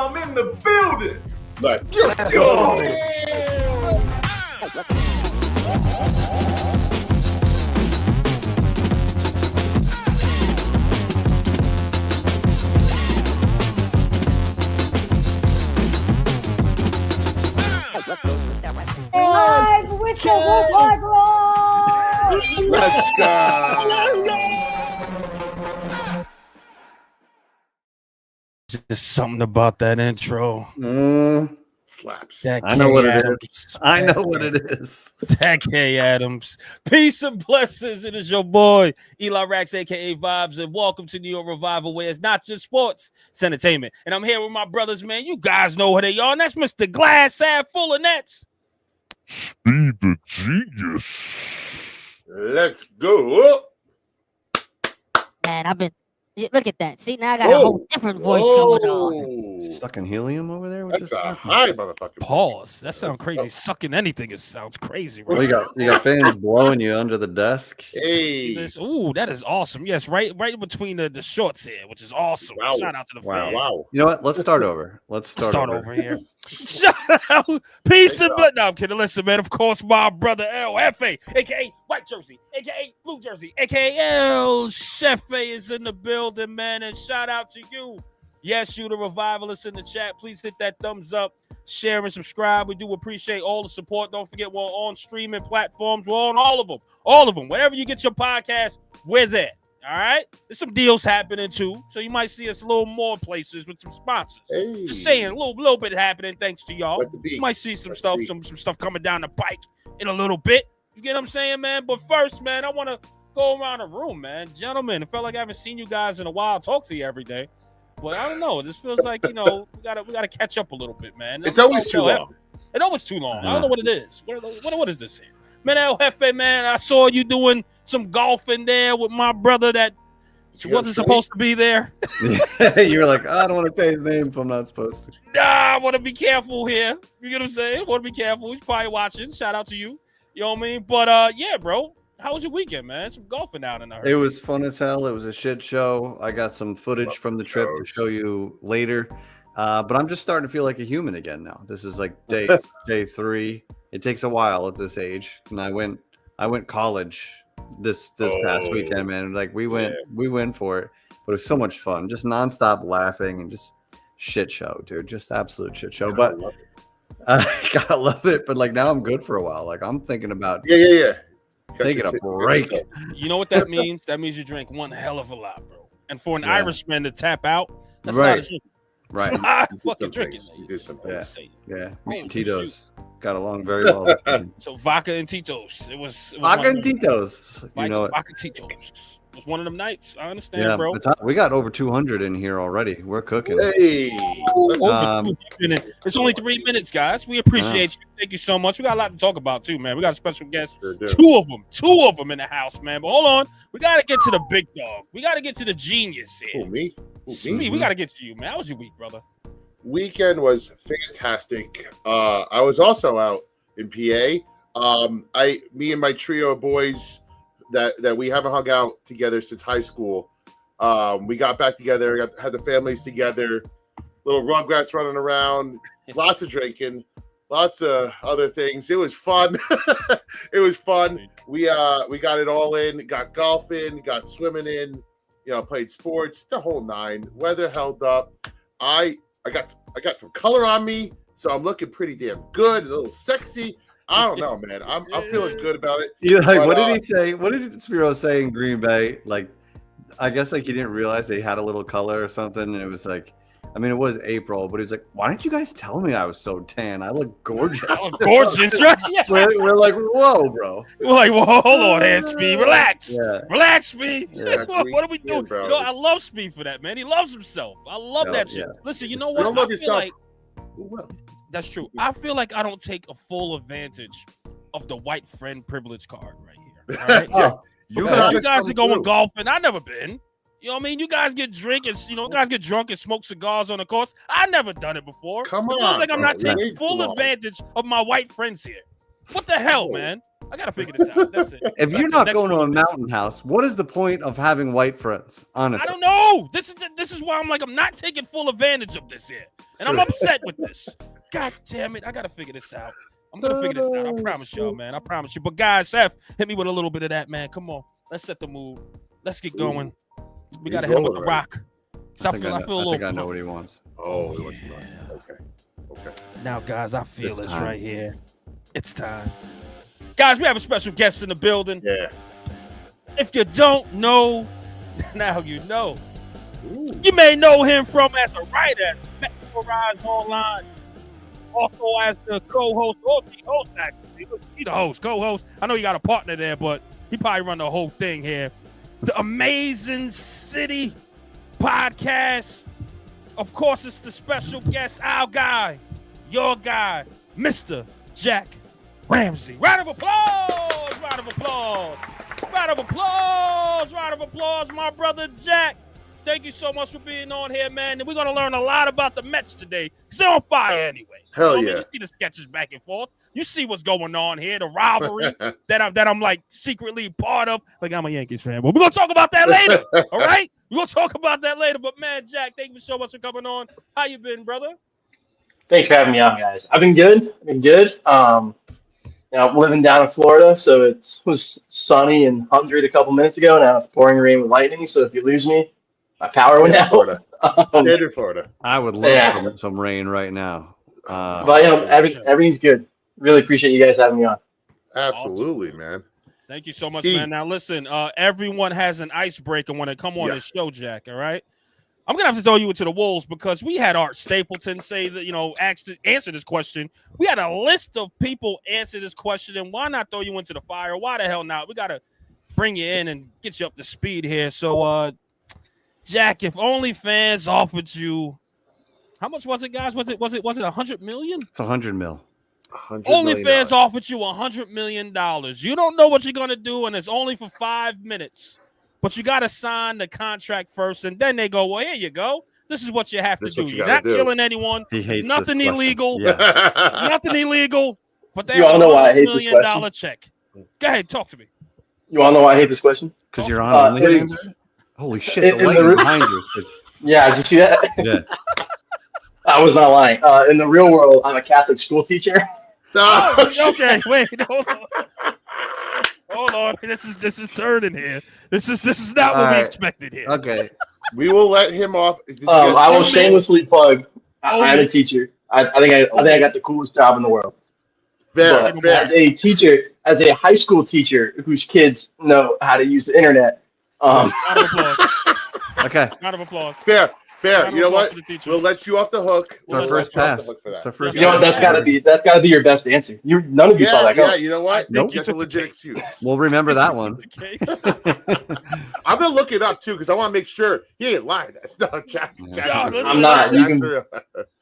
I'm in the building. Let's go. Live with the Wolfhard Roar! Let's go. Let's go. Just something about that intro. Slaps. I know what it is. I know what it is. That K Adams. Peace and blessings. It is your boy, Eli Rax, aka Vibes, and welcome to New York Revival, where it's not just sports, it's entertainment. And I'm here with my brothers, man. You guys know who they are, and that's Mr. Glass half full of nets. Speed the genius. Let's go. Man, I've been. Look at that. See, now I got a whole different voice going on. Sucking helium over there? That's a high motherfucker. Pause. That sounds crazy. Sucking anything, it sounds crazy. Right? Well, you got fans blowing you under the desk. Hey. Ooh, that is awesome. Yes, right between the shorts here, which is awesome. Wow. Shout out to the Wow. fans. Wow. You know what? Let's start over. Let's start over here. Shout out, peace and blood. No, I'm kidding. Listen, man. Of course, my brother El Jefe, aka White Jersey, aka Blue Jersey, aka El Chefe is in the building, man. And shout out to you. Yes, you the revivalists in the chat. Please hit that thumbs up, share and subscribe. We do appreciate all the support. Don't forget we're on streaming platforms. We're on all of them. All of them. Wherever you get your podcast, we're there. All right, there's some deals happening too, so you might see us a little more places with some sponsors. Hey. Just saying, a little bit happening thanks to y'all. Let the beat. You might see some Let the stuff, beat. some stuff coming down the pike in a little bit. You get what I'm saying, man? But first, man, I want to go around the room, man. Gentlemen, it felt like I haven't seen you guys in a while. Talk to you every day, but I don't know. This feels like we gotta catch up a little bit, man. It's always too long. It's always too long. I don't know what it is. What is this here? Man, El Jefe, man, I saw you doing some golfing there with my brother that wasn't supposed to be there. You were like, I don't want to say his name if I'm not supposed to. Nah, I want to be careful here. You get what I'm saying? I want to be careful. He's probably watching. Shout out to you. You know what I mean? But yeah, bro. How was your weekend, man? Some golfing out in there. It was fun as hell. It was a shit show. I got some footage from the trip to show you later. But I'm just starting to feel like a human again now. This is like day 3. It takes a while at this age. And I went college this past weekend, man. Like we went for it. But it was so much fun. Just nonstop laughing and just shit show, dude. Just absolute shit show. But I gotta love it. But like now I'm good for a while. Like I'm thinking about taking a break. You know what that means? That means you drank one hell of a lot, bro. And for an Irishman to tap out, that's not a drink. Right. It's not fucking drinking. You did something. Yeah. Me and Tito's got along very well. So vodka and Tito's. It was vodka and Tito's. You know it. Vodka Tito's. It was one of them nights. I understand, bro. We got over 200 in here already. We're cooking. Hey. It's only 3 minutes, guys. We appreciate you. Thank you so much. We got a lot to talk about too, man. We got a special guest. Sure do. Two of them in the house, man. But hold on. We got to get to the big dog. We got to get to the genius here. Who, me? We got to get to you, man. How was your week, brother? Weekend was fantastic. I was also out in PA. Me and my trio of boys that we haven't hung out together since high school. We got back together, had the families together, little Rugrats running around, lots of drinking, lots of other things. It was fun. It was fun. We got it all in, got golfing, got swimming in, played sports, the whole nine. Weather held up. I got some color on me, so I'm looking pretty damn good, a little sexy. I don't know, man. I'm feeling good about it. Yeah, like, what did he say? What did Spiro say in Green Bay? Like, I guess like he didn't realize they had a little color or something, and it was like, I mean, it was April, but he was like, "Why didn't you guys tell me I was so tan? I look gorgeous." I look gorgeous, right? Yeah. We're like, "Whoa, bro!" We're like, "Whoa, hold on, here, Speed, relax, relax, Speed." Yeah, what are we doing, bro? I love Speed for that, man. He loves himself. I love that shit. Listen, you know what? You don't love yourself. That's true. I feel like I don't take a full advantage of the white friend privilege card right here. All right? You guys are going golfing. I've never been. You know what I mean? You guys get drunk and smoke cigars on the course. I've never done it before. Come on. It feels like I'm not taking full advantage of my white friends here. What the hell, man? I gotta figure this out. That's it. If That's you're the not next going to a one. mountain house, what is the point of having white friends? Honestly, I don't know. This is why I'm not taking full advantage of this here, and I'm upset with this. God damn it! I gotta figure this out. I'm gonna figure this out. I promise y'all, man. I promise you. But guys, Seth, hit me with a little bit of that, man. Come on, let's set the mood. Let's get going. We gotta hit him with the rock. I think I feel a little. I know what he wants. Oh, it wasn't right. Okay. Now, guys, I feel It's this time. right here. It's time. Guys, we have a special guest in the building. Yeah. If you don't know, now you know. Ooh. You may know him from as a writer at Metsmerized Online, also as the co-host or the host, actually. He's the host, co-host. I know you got a partner there, but he probably run the whole thing here. The Amazin Citi podcast. Of course, it's the special guest, our guy, your guy, Mr. Jack Ramsey. Round of applause! Round of applause! Round of applause! Round of applause, my brother Jack. Thank you so much for being on here, man. And we're going to learn a lot about the Mets today. Because they're on fire anyway. Hell You yeah. see the sketches back and forth. You see what's going on here, the rivalry that I'm like secretly part of. Like, I'm a Yankees fan. But we're going to talk about that later. All right? We're going to talk about that later. But, man, Jack, thank you so much for coming on. How you been, brother? Thanks for having me on, guys. I've been good. I'm living down in Florida, so it was sunny and 100 a couple minutes ago. Now it's pouring rain with lightning. So if you lose me, my power went out. Florida. Standard Florida. I would love some rain right now. But everything's good. Really appreciate you guys having me on. Absolutely, man. Thank you so much, Keith. man. Now, listen, everyone has an icebreaker when they come on this show, Jack, all right? I'm going to have to throw you into the wolves because we had Art Stapleton say that, answer this question. We had a list of people answer this question, and why not throw you into the fire? Why the hell not? We got to bring you in and get you up to speed here. So, Jack, if OnlyFans offered you, how much was it, guys? Was it $100 million? It's $100 million. OnlyFans offered you $100 million. You don't know what you're going to do, and it's only for 5 minutes. But you got to sign the contract first, and then they go, well, here you go. This is what you have to do. You're not killing anyone. He hates nothing this illegal. Yeah. Nothing illegal. But they You have all a know why I $100 hate this million question? check. Go ahead, talk to me. You all know why I hate this question? Because you're on OnlyFans? Please. Holy shit, the In light the is re- behind you. Yeah, did you see that? Yeah. I was not lying. In the real world, I'm a Catholic school teacher. Oh, shit. Okay, wait, hold on. Hold on. This is turning here. This is not what we right. expected here. Okay. We will let him off. Is this I will guest- shamelessly plug. Oh, I'm yeah. a teacher. I think I got the coolest job in the world. Fair, But fair. as a teacher, as a high school teacher whose kids know how to use the internet, Round of applause. Okay. Round of applause. Fair. Round You know of applause what? for the teachers. We'll let you off the hook. It's our We'll first let you off pass. the hook for that. It's our first you know what? pass. That's gotta be your best answer. None of you saw that Yeah, coming. you know what? Nope. That's a legit excuse. We'll remember that one. Okay. I'm gonna look it up too because I want to make sure he ain't lying. That's not Jack. Yeah. Jack No, listen, I'm not. You Jack's can- real.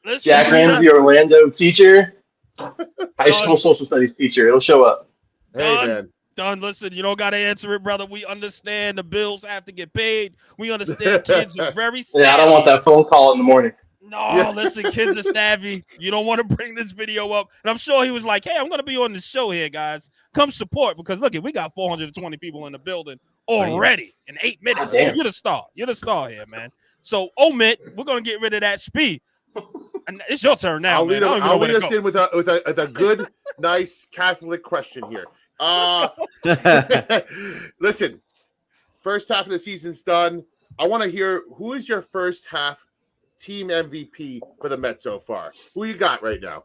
Listen, Jack Ramsey, Orlando teacher, high school social studies teacher. It'll show up. Hey man, Done. Listen, you don't got to answer it, brother. We understand the bills have to get paid. We understand kids are very savvy. Yeah, I don't want that phone call in the morning. No, Yeah. listen, kids are savvy. You don't want to bring this video up. And I'm sure he was like, hey, I'm going to be on the show here, guys. Come support because, look, we got 420 people in the building already in 8 minutes. Damn. You're the star. You're the star here, man. So, Omit, we're going to get rid of that speed. And it's your turn now, I'll man. lead, I don't even know I'll where lead to us go. in with a good, nice Catholic question here. Listen, first half of the season's done. I want to hear who is your first half team MVP for the Mets so far. Who you got right now?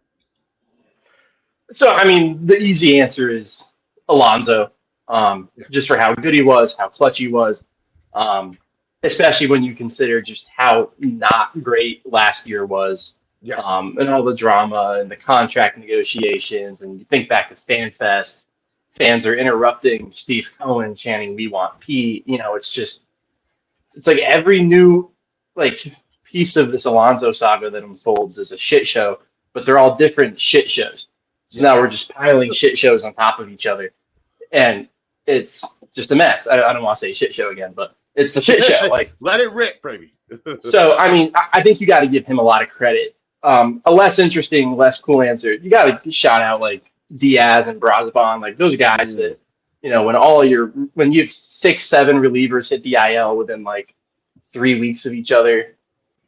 So, I mean, the easy answer is Alonso, just for how good he was, how clutch he was, especially when you consider just how not great last year was, Yeah. and all the drama and the contract negotiations. And you think back to FanFest, fans are interrupting Steve Cohen chanting, "We want Pete." You know, it's like every new piece of this Alonso saga that unfolds is a shit show, but they're all different shit shows. So now we're just piling shit shows on top of each other, and it's just a mess. I don't want to say shit show again, but it's a shit show. Let it rip, baby. So, I mean, I think you got to give him a lot of credit. A less interesting, less cool answer. You got to shout out Diaz and Brazabon, like those guys that, when you have 6-7 relievers hit the IL within like 3 weeks of each other,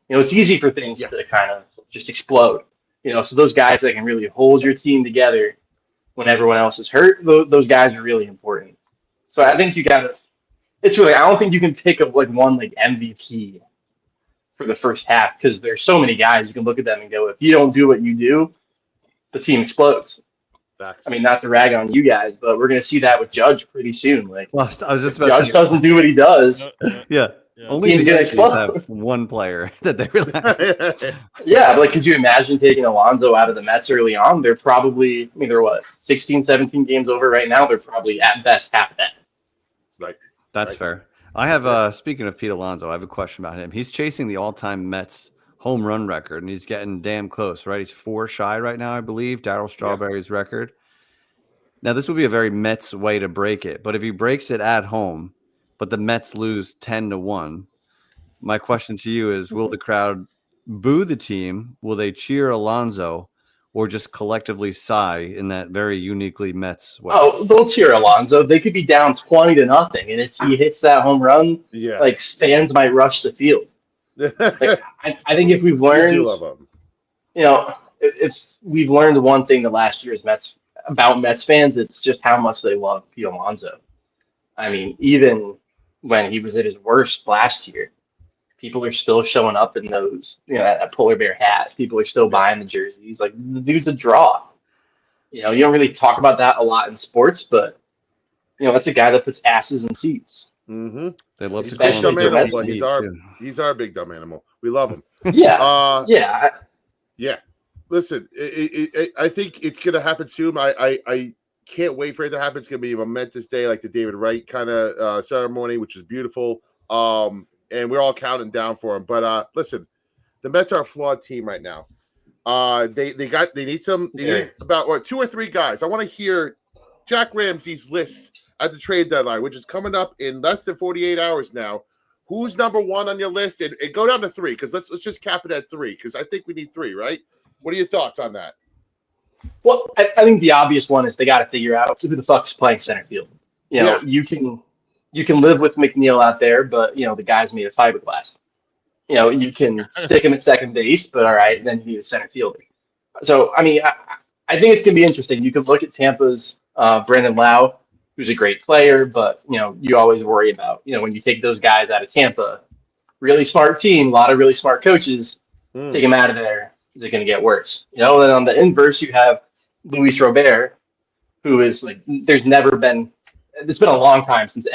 it's easy for things to kind of just explode. So those guys that can really hold your team together when everyone else is hurt, those guys are really important. So I think I don't think you can pick up like one like MVP for the first half because there's so many guys you can look at them and go, if you don't do what you do, the team explodes. I mean, not to rag on you guys, but we're going to see that with Judge pretty soon. Like, well, I was just about Judge doesn't do what he does. Yeah. Only the Yankees have one player that they really Yeah, but like, could you imagine taking Alonso out of the Mets early on? They're probably, they're what, 16, 17 games over right now? They're probably at best half that. Right. That's fair. I have, speaking of Pete Alonso, I have a question about him. He's chasing the all-time Mets home run record, and he's getting damn close, right? He's 4 shy right now, I believe, Darryl Strawberry's record. Now, this would be a very Mets way to break it, but if he breaks it at home, but the Mets lose 10-1, my question to you is, will the crowd boo the team? Will they cheer Alonso, or just collectively sigh in that very uniquely Mets way? Oh, they'll cheer Alonso. They could be down 20-0, and if he hits that home run, like fans might rush the field. Like, I think if we've learned, if we've learned one thing the last year's about Mets fans, it's just how much they love Pete Alonso. I mean, even when he was at his worst last year, people are still showing up in those, that polar bear hat. People are still buying the jerseys. Like, the dude's a draw. You don't really talk about that a lot in sports, but that's a guy that puts asses in seats. Mm-hmm. They love to big dumb animal, but he's our big dumb animal. We love him. Yeah. Yeah. Listen, I think it's gonna happen soon. I can't wait for it to happen. It's gonna be a momentous day, like the David Wright kind of ceremony, which is beautiful. And we're all counting down for him. But listen, the Mets are a flawed team right now. They need about 2 or 3 guys. I want to hear Jack Ramsey's list at the trade deadline, which is coming up in less than 48 hours now. Who's number 1 on your list? And go down to 3, because let's just cap it at 3, because I think we need 3, right? What are your thoughts on that? Well, I think the obvious one is they got to figure out who the fuck's playing center field. You can live with McNeil out there, but the guy's made of fiberglass. You can stick him at second base, but all right, then you need a center fielder. So I mean, I think it's gonna be interesting. You could look at Tampa's Brandon Lau, who's a great player, but you always worry about when you take those guys out of Tampa, really smart team, a lot of really smart coaches, take them out of there. Is it going to get worse? Then on the inverse, you have Luis Robert, who is like, it's been a long time since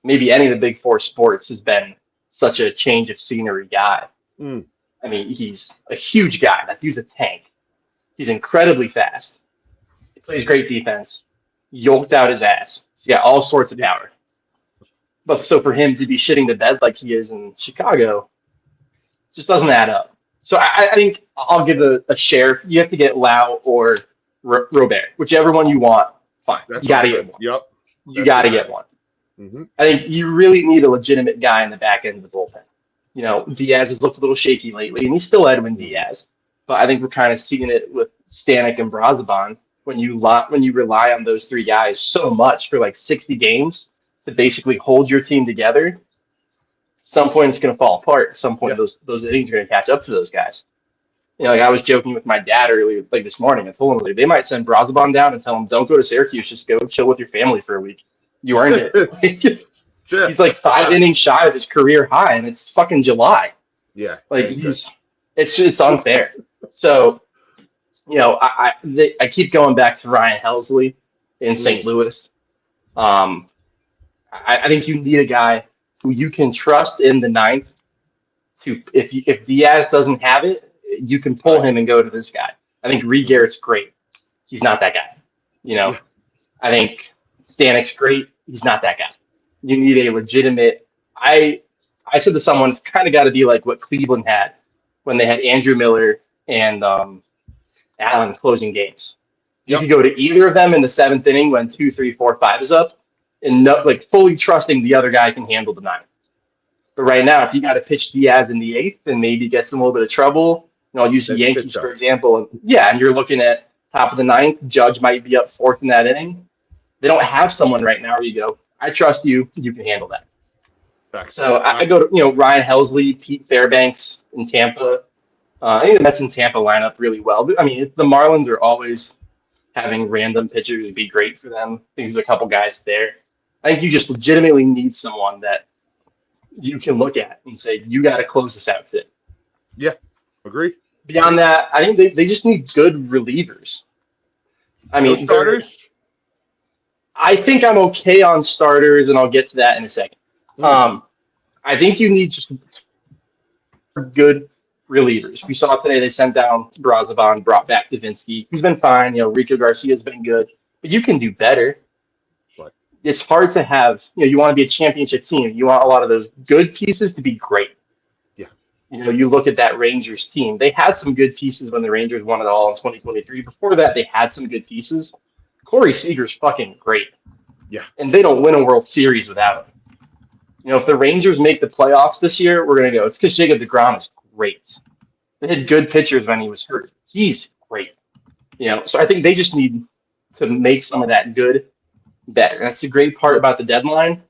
maybe any of the big 4 sports has been such a change of scenery guy. I mean, he's a huge guy. That dude's a tank. He's incredibly fast. He plays great defense. Yoked out his ass. He's got all sorts of power. But so for him to be shitting the bed like he is in Chicago, just doesn't add up. So I think I'll give a share. You have to get Lau or Robert, whichever one you want. Fine, you got to get one. Yep, you got to get one. Mm-hmm. I think you really need a legitimate guy in the back end of the bullpen. Diaz has looked a little shaky lately, and he's still Edwin Diaz. But I think we're kind of seeing it with Stanek and Brazabon when you rely on those 3 guys so much for like 60 games to basically hold your team together. Some point it's going to fall apart. At some point, those innings are going to catch up to those guys. Like I was joking with my dad earlier, like this morning. I told him they might send Brazabon down and tell him, "Don't go to Syracuse. Just go chill with your family for a week. You earned it." He's like 5 innings shy of his career high, and it's fucking July. Yeah, like it's unfair. So, I keep going back to Ryan Helsley in St. Louis. I think you need a guy who you can trust in the 9th. If Diaz doesn't have it, you can pull him and go to this guy. I think Reed Garrett's great. He's not that guy. I think Stanek's great. He's not that guy. You need a legitimate. I said to someone, it's kind of got to be like what Cleveland had when they had Andrew Miller and Allen closing games. You can go to either of them in the 7th inning when 2, 3, 4, 5 is up, and fully trusting the other guy can handle the 9th. But right now, if you got to pitch Diaz in the 8th and maybe gets in a little bit of trouble, I'll use the Yankees for example. And you're looking at top of the ninth. Judge might be up fourth in that inning. They don't have someone right now where you go, I trust you. You can handle that. Facts. So I go to Ryan Helsley, Pete Fairbanks in Tampa. I think the Mets in Tampa line up really well. I mean, the Marlins are always having random pitchers. It'd be great for them. I think there's a couple guys there. I think you just legitimately need someone that you can look at and say, you got to close this out today. Yeah, agreed. Beyond that, I think they just need good relievers. I mean, no starters? I think I'm okay on starters, and I'll get to that in a second. I think you need just good relievers. We saw today they sent down Brazovan, brought back Davinsky. He's been fine. Rico Garcia's been good, but you can do better. What? It's hard to have. You want to be a championship team. You want a lot of those good pieces to be great. Yeah. You look at that Rangers team. They had some good pieces when the Rangers won it all in 2023. Before that, they had some good pieces. Corey Seager's fucking great. Yeah. And they don't win a World Series without him. If the Rangers make the playoffs this year, we're going to go, it's because Jacob deGrom is great. They had good pitchers when he was hurt. He's great. So I think they just need to make some of that good better. That's the great part about the deadline.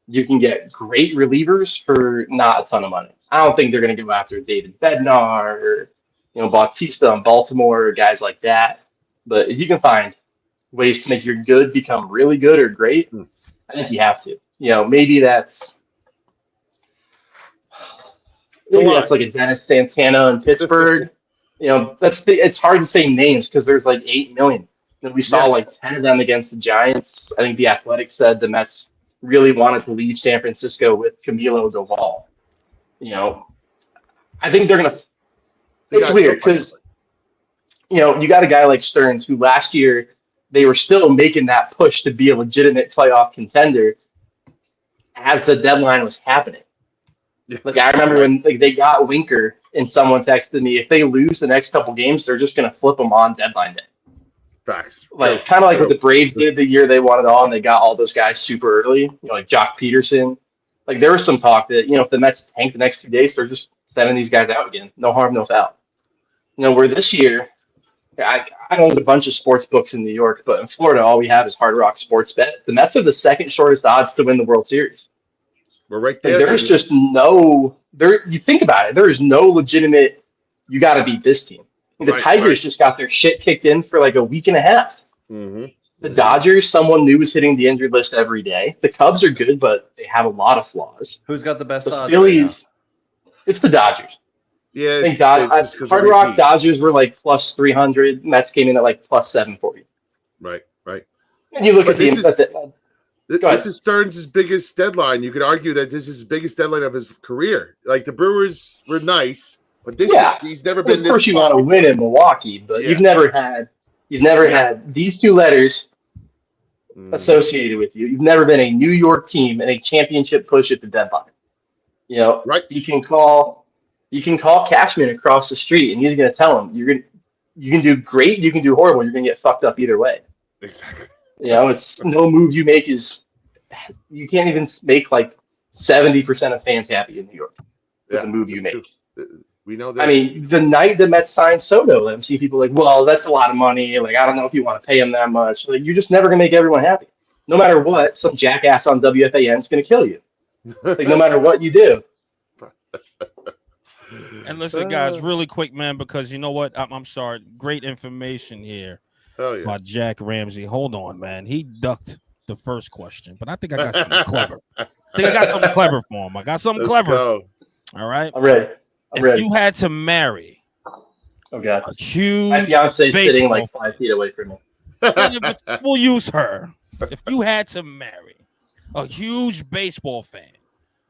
You can get great relievers for not a ton of money. I don't think they're going to go after David Bednar or, Bautista in Baltimore or guys like that. But if you can find ways to make your good become really good or great, I think you have to. Maybe that's like a Dennis Santana in Pittsburgh. It's hard to say names because there's like 8 million. We saw like 10 of them against the Giants. I think the Athletic said the Mets really wanted to leave San Francisco with Camilo Doval. I think they're gonna. It's weird because you got a guy like Stearns who last year they were still making that push to be a legitimate playoff contender as the deadline was happening. Yeah. Like I remember when they got Winker and someone texted me, if they lose the next couple games, they're just going to flip them on deadline day. Facts. Kind of like what the Braves did the year they won it all and they got all those guys super early, like Jock Peterson. Like there was some talk that, if the Mets tank the next 2 days, they're just sending these guys out again. No harm, no foul. Where this year, I own a bunch of sports books in New York, but in Florida, all we have is Hard Rock Sports Bet. The Mets have the second shortest odds to win the World Series. We're right there. There's just you think about it, there is no legitimate, you got to beat this team. The Tigers just got their shit kicked in for like a week and a half. Mm-hmm. The Dodgers, someone new is hitting the injured list every day. The Cubs are good, but they have a lot of flaws. Who's got the best odds? Phillies, it's the Dodgers. Yeah, I think Hard Rock Dodgers were like plus 300. Mets came in at like plus 740. Right. And you look at this is Stearns' biggest deadline. You could argue that this is his biggest deadline of his career. Like the Brewers were nice, but he's never been. Of course, you want to win in Milwaukee, but you've never had these two letters associated with you. You've never been a New York team in a championship push at the deadline. Right? You can call Cashman across the street, and he's going to tell him you can do great, you can do horrible. You're going to get fucked up either way. Exactly. It's no move you make you can't even make like 70% of fans happy in New York with the move you make. We know that. I mean, the night the Mets signed Soto, I see people like, well, that's a lot of money. Like, I don't know if you want to pay him that much. Like, you're just never going to make everyone happy. No matter what, some jackass on WFAN is going to kill you. Like, no matter what you do. And listen, guys, really quick, man, because you know what? I'm sorry. Great information here about Jack Ramsey. Hold on, man. He ducked the first question, but I think I got something clever. For him. I got something clever. Go. All right? I'm ready. If you had to marry a huge my fiance's baseball sitting like 5 feet away from me. We'll use her. If you had to marry a huge baseball fan,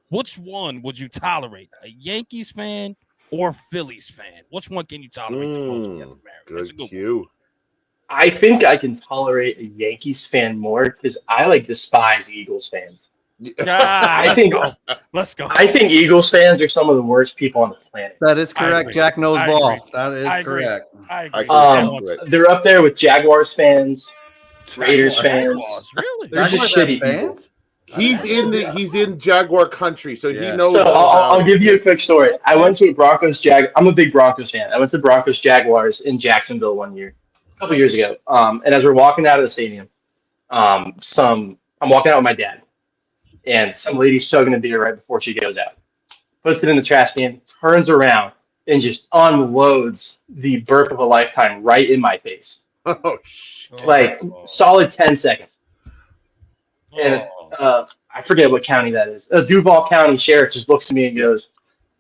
which one would you tolerate? A Yankees fan or Phillies fan? Which one can you tolerate the most? That's a good one. I think I can tolerate a Yankees fan more because I despise Eagles fans. Let's go. I think Eagles fans are some of the worst people on the planet. That is correct. Jack knows ball. That is correct. I agree. They're up there with Jaguars fans, Raiders fans. Really? They're just shitty fans. He's in Jaguar country, so he knows. So I'll give you a quick story. I went to a I'm a big Broncos fan. I went to Broncos Jaguars in Jacksonville one year. a couple years ago. And as we're walking out of the stadium, I'm walking out with my dad, and some lady's chugging a beer right before she goes out. Puts it in the trash can, turns around, and just unloads the burp of a lifetime right in my face. Oh, shit. Like, solid 10 seconds. And I forget what county that is. Duval County Sheriff just looks at me and goes,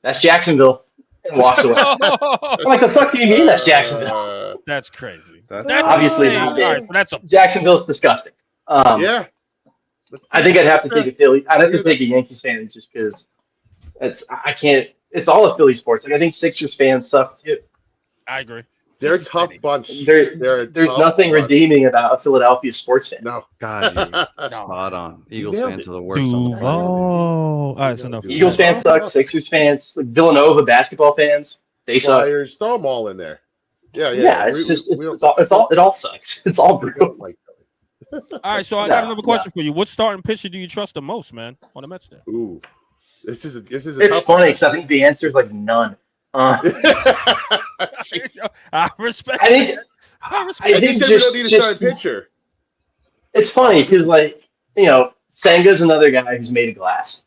"That's Jacksonville," and walks away. I'm like, the fuck do you mean that's Jacksonville? That's crazy. That's obviously insane. not big. All right, so that's a Jacksonville's disgusting. Yeah. I think I'd have to take a Philly. I'd have to take a Yankees fan just because I can't. It's all a Philly sports. Like, I think Sixers fans suck too. I agree. They're a tough bunch. There's tough nothing bunch. redeeming about a Philadelphia sports fan. No. God, spot on. Eagles nailed fans it. are the worst. On the Duval. planet. All right, so enough. Eagles fans suck. Sixers fans, like Villanova basketball fans, they suck. Flyers, throw them all in there. Yeah. Yeah, it all sucks. It's all brutal. Like All right, so I got another question for you. What starting pitcher do you trust the most, man, on the Mets? There. Ooh, this is a It's tough funny because I think the answer is like none. Jeez. I respect. I think I think said we don't need a starting pitcher. It's funny because, like, Senga's another guy who's made of glass.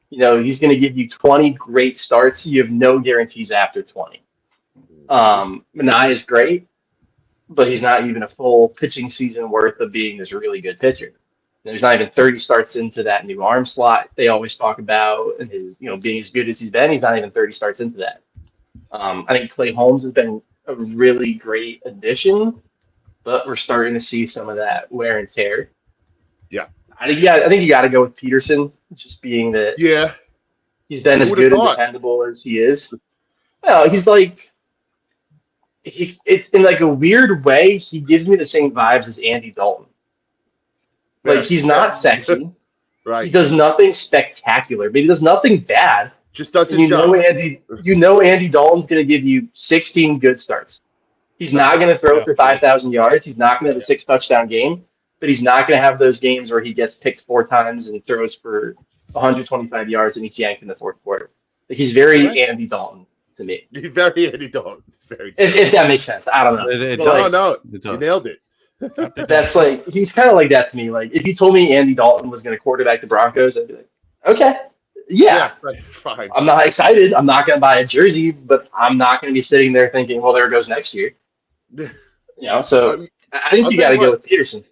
He's going to give you 20 great starts. You have no guarantees after 20. Manai is great, but he's not even a full pitching season worth of being this really good pitcher. There's not even 30 starts into that new arm slot they always talk about, and his, being as good as he's been. He's not even 30 starts into that. I think Clay Holmes has been a really great addition, but we're starting to see some of that wear and tear. Yeah. I think you got to go with Peterson, just being that he's been as good and dependable as he is. Well, he's like, it's in like a weird way, he gives me the same vibes as Andy Dalton. Like, he's not sexy. Right. He does nothing spectacular, but he does nothing bad. Just does his job. Andy Dalton's going to give you 16 good starts. He's not going to throw for 5,000 yards. He's not going to have a 6-touchdown game, but he's not going to have those games where he gets picked 4 times and throws for 125 yards and he's yanked in the fourth quarter. Like, he's very Andy Dalton to me. He's very Andy Dalton. It's very if that makes sense. I don't know. It does. does. No, It does. you nailed it. That's like, he's kind of like that to me. Like, if you told me Andy Dalton was going to quarterback the Broncos, I'd be like, okay, yeah, fine. I'm not excited. I'm not going to buy a jersey, but I'm not going to be sitting there thinking, well, there goes next year. So I think you got to go with Peterson.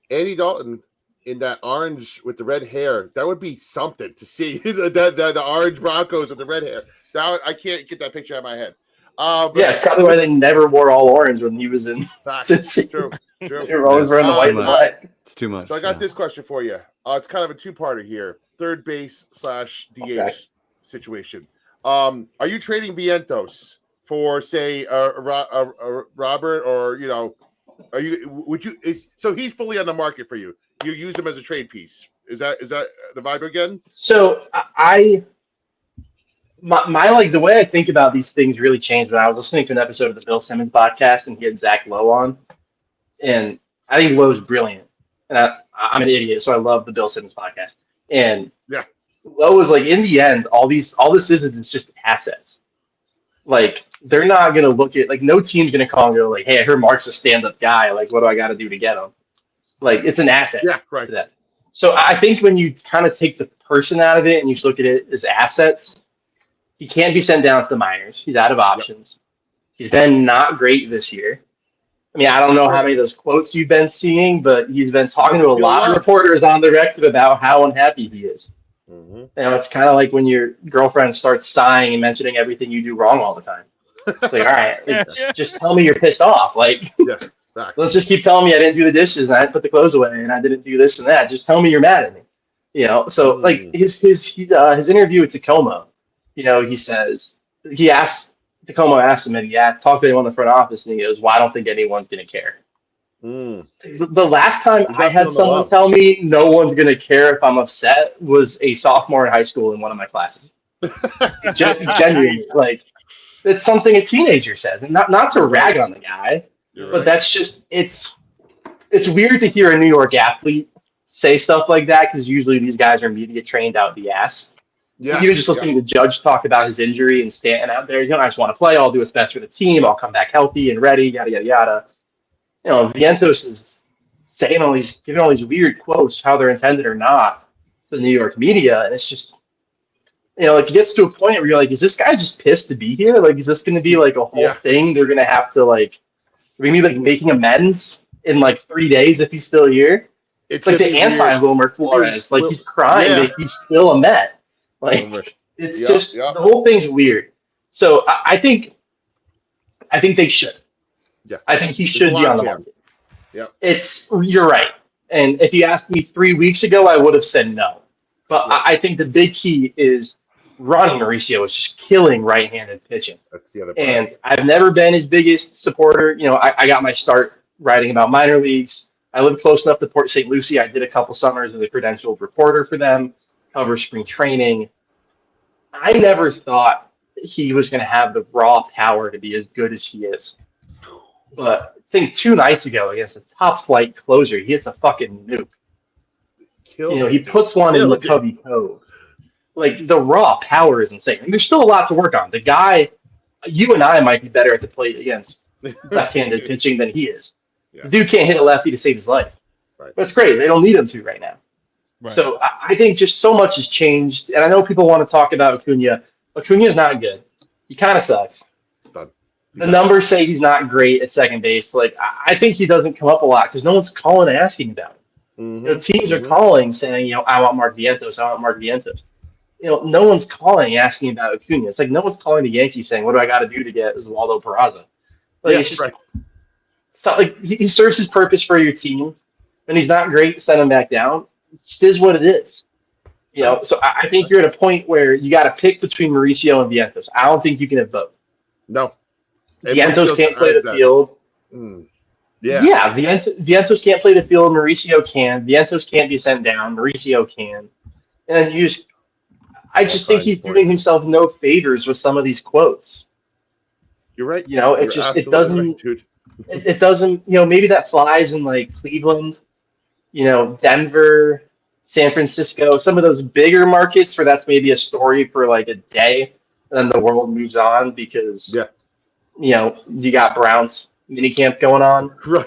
Andy Dalton in that orange with the red hair, that would be something to see. the orange Broncos with the red hair. Now I can't get that picture out of my head. It's probably why they never wore all orange when he was in Citi. True. They were always wearing the white and black. It's too much. So I got this question for you. It's kind of a two-parter here. Third base / DH situation. Are you trading Vientos for, say, Robert, or are you? So he's fully on the market for you? You use him as a trade piece? Is that the vibe again? So my like the way I think about these things really changed when I was listening to an episode of the Bill Simmons podcast and he had Zach Lowe on, and I think Lowe's brilliant, and I'm an idiot, so I love the Bill Simmons podcast. And Lowe was like, in the end, all this is just assets. Like, they're not gonna look at, like, no team's gonna call and go like, hey, I heard Mark's a stand-up guy. Like, what do I got to do to get him? Like, it's an asset. Yeah, right. To that. So I think when you kind of take the person out of it and you just look at it as assets, he can't be sent down to the minors. He's out of options. He's been not great this year. I mean, I don't know how many of those quotes you've been seeing, but he's been talking to a lot of reporters on the record about how unhappy he is. Mm-hmm. It's kind of like when your girlfriend starts sighing and mentioning everything you do wrong all the time. It's like, all right, just tell me you're pissed off. Like, let's just keep telling me I didn't do the dishes and I didn't put the clothes away and I didn't do this and that. Just tell me you're mad at me. So like his interview with Tacoma, he says, Tacoma asked him, and he talked to anyone in the front office, and he goes, well, I don't think anyone's going to care. The last time I had someone tell me no one's going to care if I'm upset was a sophomore in high school in one of my classes. Genuinely, like, it's something a teenager says, and not to rag on the guy, but that's just, it's weird to hear a New York athlete say stuff like that, because usually these guys are media trained out the ass. Yeah, you're just listening to Judge talk about his injury and standing out there. I just want to play. I'll do what's best for the team. I'll come back healthy and ready. Yada yada yada. Vientos is giving all these weird quotes, how they're intended or not, to the New York media, and it's just, like it gets to a point where you're like, is this guy just pissed to be here? Like, is this going to be like a whole thing? They're going to have to like, we be like making amends in like 3 days if he's still here. It's like the anti-Wilmer Flores. Like he's crying, but he's still a Met. Like it's just the whole thing's weird. So I think they should. Yeah, I think he should be on the market. Yeah, you're right. And if you asked me 3 weeks ago, I would have said no. But I think the big key is Ronnie Mauricio is just killing right-handed pitching. That's the other part. And I've never been his biggest supporter. I got my start writing about minor leagues. I live close enough to Port St. Lucie. I did a couple summers as a credentialed reporter for them, cover spring training. I never thought he was going to have the raw power to be as good as he is. But I think 2 nights ago against a top flight closer, he hits a fucking nuke. He puts one in McCovey Cove. Like, the raw power is insane. And there's still a lot to work on. The guy, you and I might be better at the plate against left-handed pitching than he is. Yeah. The dude can't hit a lefty to save his life. Right. But it's great. They don't need him to right now. Right. So I think just so much has changed. And I know people want to talk about Acuna. Acuna's not good. He kind of sucks. The numbers say he's not great at second base. Like, I think he doesn't come up a lot because no one's calling and asking about it. Mm-hmm. Teams are calling saying, I want Mark Vientos. I want Mark Vientos. No one's calling asking about Acuna. It's like no one's calling the Yankees saying, what do I got to do to get Oswaldo Peraza? Like, it's just, it's not like he serves his purpose for your team. And he's not great, send him back down. It just is what it is. So I think you're at a point where you got to pick between Mauricio and Vientos. I don't think you can have both. No. Vientos can't play the field. Yeah, Vientos can't play the field. Mauricio can. Vientos can't be sent down. Mauricio can. And I just think he's doing himself no favors with some of these quotes. You're right. It doesn't. Right, dude. It doesn't. Maybe that flies in like Cleveland, Denver, San Francisco, some of those bigger markets where that's maybe a story for like a day, and then the world moves on because you got Browns minicamp going on. Right.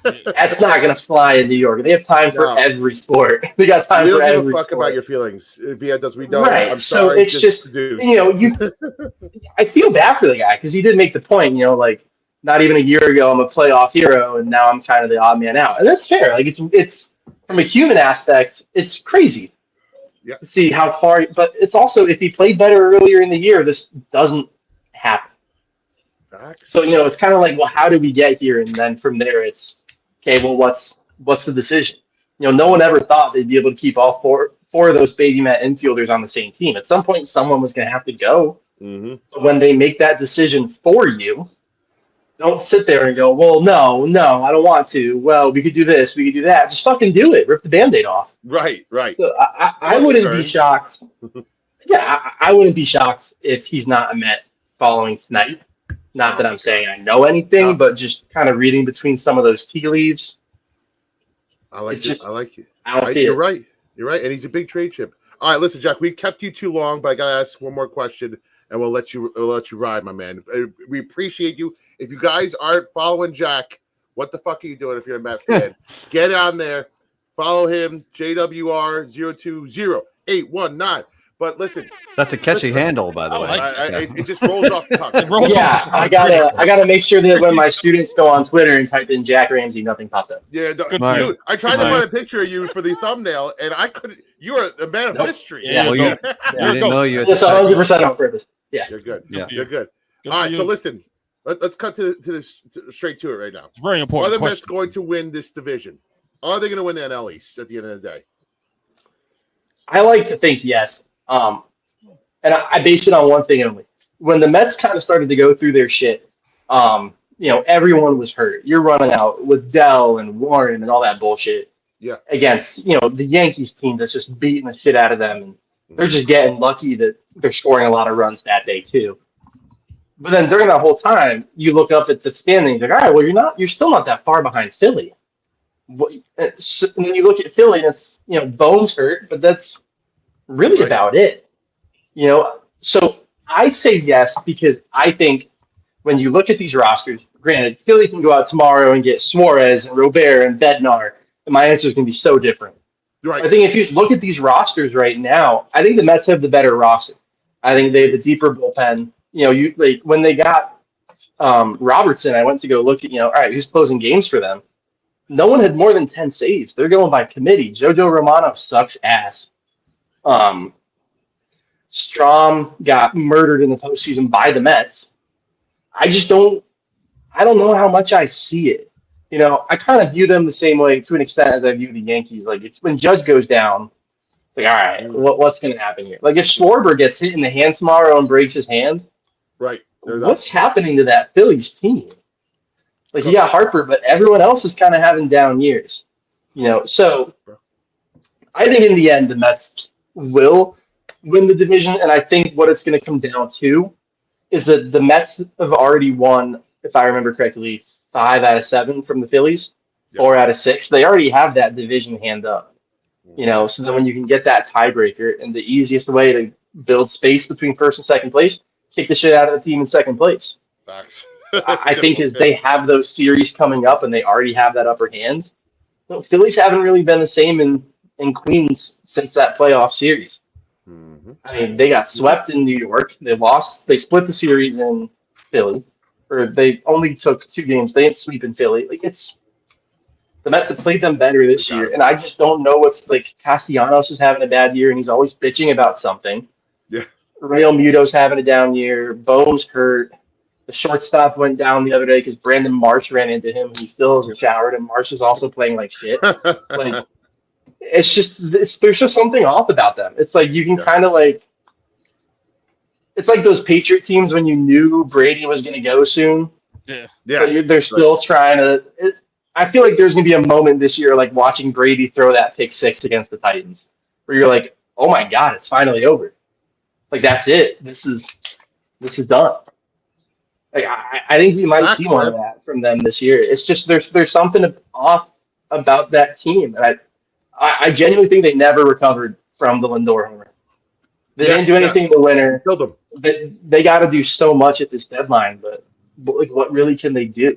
That's not going to fly in New York. They have time for every sport. They got time for every sport. We don't give a fuck about your feelings. Vientos, we don't. Right. I'm so sorry. It's just I feel bad for the guy because he did make the point, like not even a year ago I'm a playoff hero and now I'm kind of the odd man out. And that's fair. Like it's from a human aspect, it's crazy to see how far, but it's also if he played better earlier in the year, this doesn't happen. So, it's kind of like, well, how did we get here? And then from there, it's, okay, well, what's the decision? No one ever thought they'd be able to keep all four of those baby Met infielders on the same team. At some point, someone was going to have to go. Mm-hmm. But when they make that decision for you, don't sit there and go, well, no, I don't want to. Well, we could do this, we could do that. Just fucking do it. Rip the Band-Aid off. Right. So I wouldn't be shocked. I wouldn't be shocked if he's not a Met following tonight. Not that I'm saying I know anything, but just kind of reading between some of those tea leaves. I like it. I like it. I don't see You're right. You're right. And he's a big trade chip. All right, listen, Jack, we kept you too long, but I got to ask one more question, and we'll let you ride, my man. We appreciate you. If you guys aren't following Jack, what the fuck are you doing if you're a Mets fan? Get on there. Follow him, JWR020819. But listen, that's a catchy handle, by the way. It just rolls off the tongue. I gotta make sure that when my students go on Twitter and type in Jack Ramsey, nothing pops up. Yeah, dude, I tried to run a picture of you for the thumbnail, and I couldn't. You are a man of mystery. Yeah, you didn't know you. Just 100% on purpose. Yeah, you're good. Yeah, you're good. All right, so listen, let's cut to straight to it right now. It's very important. Are the Mets going to win this division? Are they going to win the NL East at the end of the day? I like to think yes. And I base it on one thing only. When the Mets kind of started to go through their shit, everyone was hurt. You're running out with Dell and Warren and all that bullshit against, the Yankees team that's just beating the shit out of them. And they're just getting lucky that they're scoring a lot of runs that day too. But then during that whole time, you look up at the standings, like, all right, well, you're still not that far behind Philly. And then you look at Philly and it's, Bones hurt, but that's really about it, So I say yes because I think when you look at these rosters, granted, Philly can go out tomorrow and get Suarez and Robert and Bednar, and my answer is going to be so different. Right. I think if you look at these rosters right now, I think the Mets have the better roster. I think they have the deeper bullpen. You like when they got Robertson, I went to go look at, all right, who's closing games for them. No one had more than 10 saves. They're going by committee. Jojo Romano sucks ass. Strom got murdered in the postseason by the Mets. I don't know how much I see it. I kind of view them the same way to an extent as I view the Yankees. Like, it's when Judge goes down, it's like, all right, what's going to happen here? Like, if Schwarber gets hit in the hand tomorrow and breaks his hand, right. What's happening to that Phillies team? Like, you got Harper, but everyone else is kind of having down years. So I think in the end, the Mets will win the division, and I think what it's going to come down to is that the Mets have already won, if I remember correctly, 5 out of 7 from the Phillies, 4 out of 6. They already have that division hand up. So then when you can get that tiebreaker, and the easiest way to build space between first and second place, kick the shit out of the team in second place. Facts. I think as they have those series coming up and they already have that upper hand, Phillies haven't really been the same in Queens since that playoff series. Mm-hmm. I mean, they got swept in New York. They split the series in Philly, or they only took 2 games. They didn't sweep in Philly. Like, the Mets have played them better this year, and I just don't know what's like. Castellanos is having a bad year, and he's always bitching about something. Yeah. Real Muto's having a down year. Bo's hurt. The shortstop went down the other day because Brandon Marsh ran into him. He still hasn't showered, and Marsh is also playing like shit. Like, there's just something off about them. It's like you can kind of like. It's like those Patriot teams when you knew Brady was going to go soon. Yeah. But they're still trying to. I feel like there's going to be a moment this year, like watching Brady throw that pick 6 against the Titans, where you're like, "Oh my God, it's finally over! Like, that's it. This is done." Like, I think we might see one of that from them this year. It's just there's something off about that team, and I genuinely think they never recovered from the Lindor homer. They didn't do anything in the winter. Killed them. They got to do so much at this deadline, but like, what really can they do?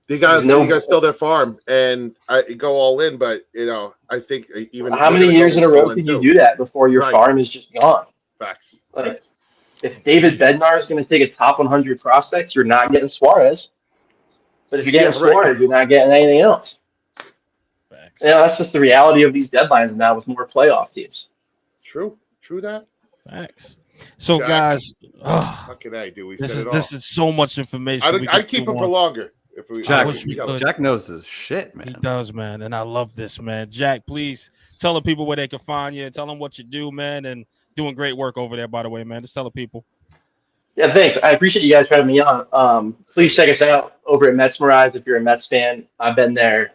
They got to sell their farm and go all in, but I think even how many years in a row can you do that before your farm is just gone? Facts. Like, if David Bednar is going to take a top 100 prospect, you're not getting Suarez. But if you're getting Suarez, you're not getting anything else. Facts. That's just the reality of these deadlines now with more playoff teams. True that. Facts. So, Jack, guys, how can I do? This is so much information. I'd keep him for longer. Jack knows his shit, man. He does, man, and I love this, man. Jack, please tell the people where they can find you. Tell them what you do, man, and doing great work over there, by the way, man. Just tell the people. Yeah, thanks. I appreciate you guys having me on. Please check us out over at Metsmerized if you're a Mets fan. I've been there.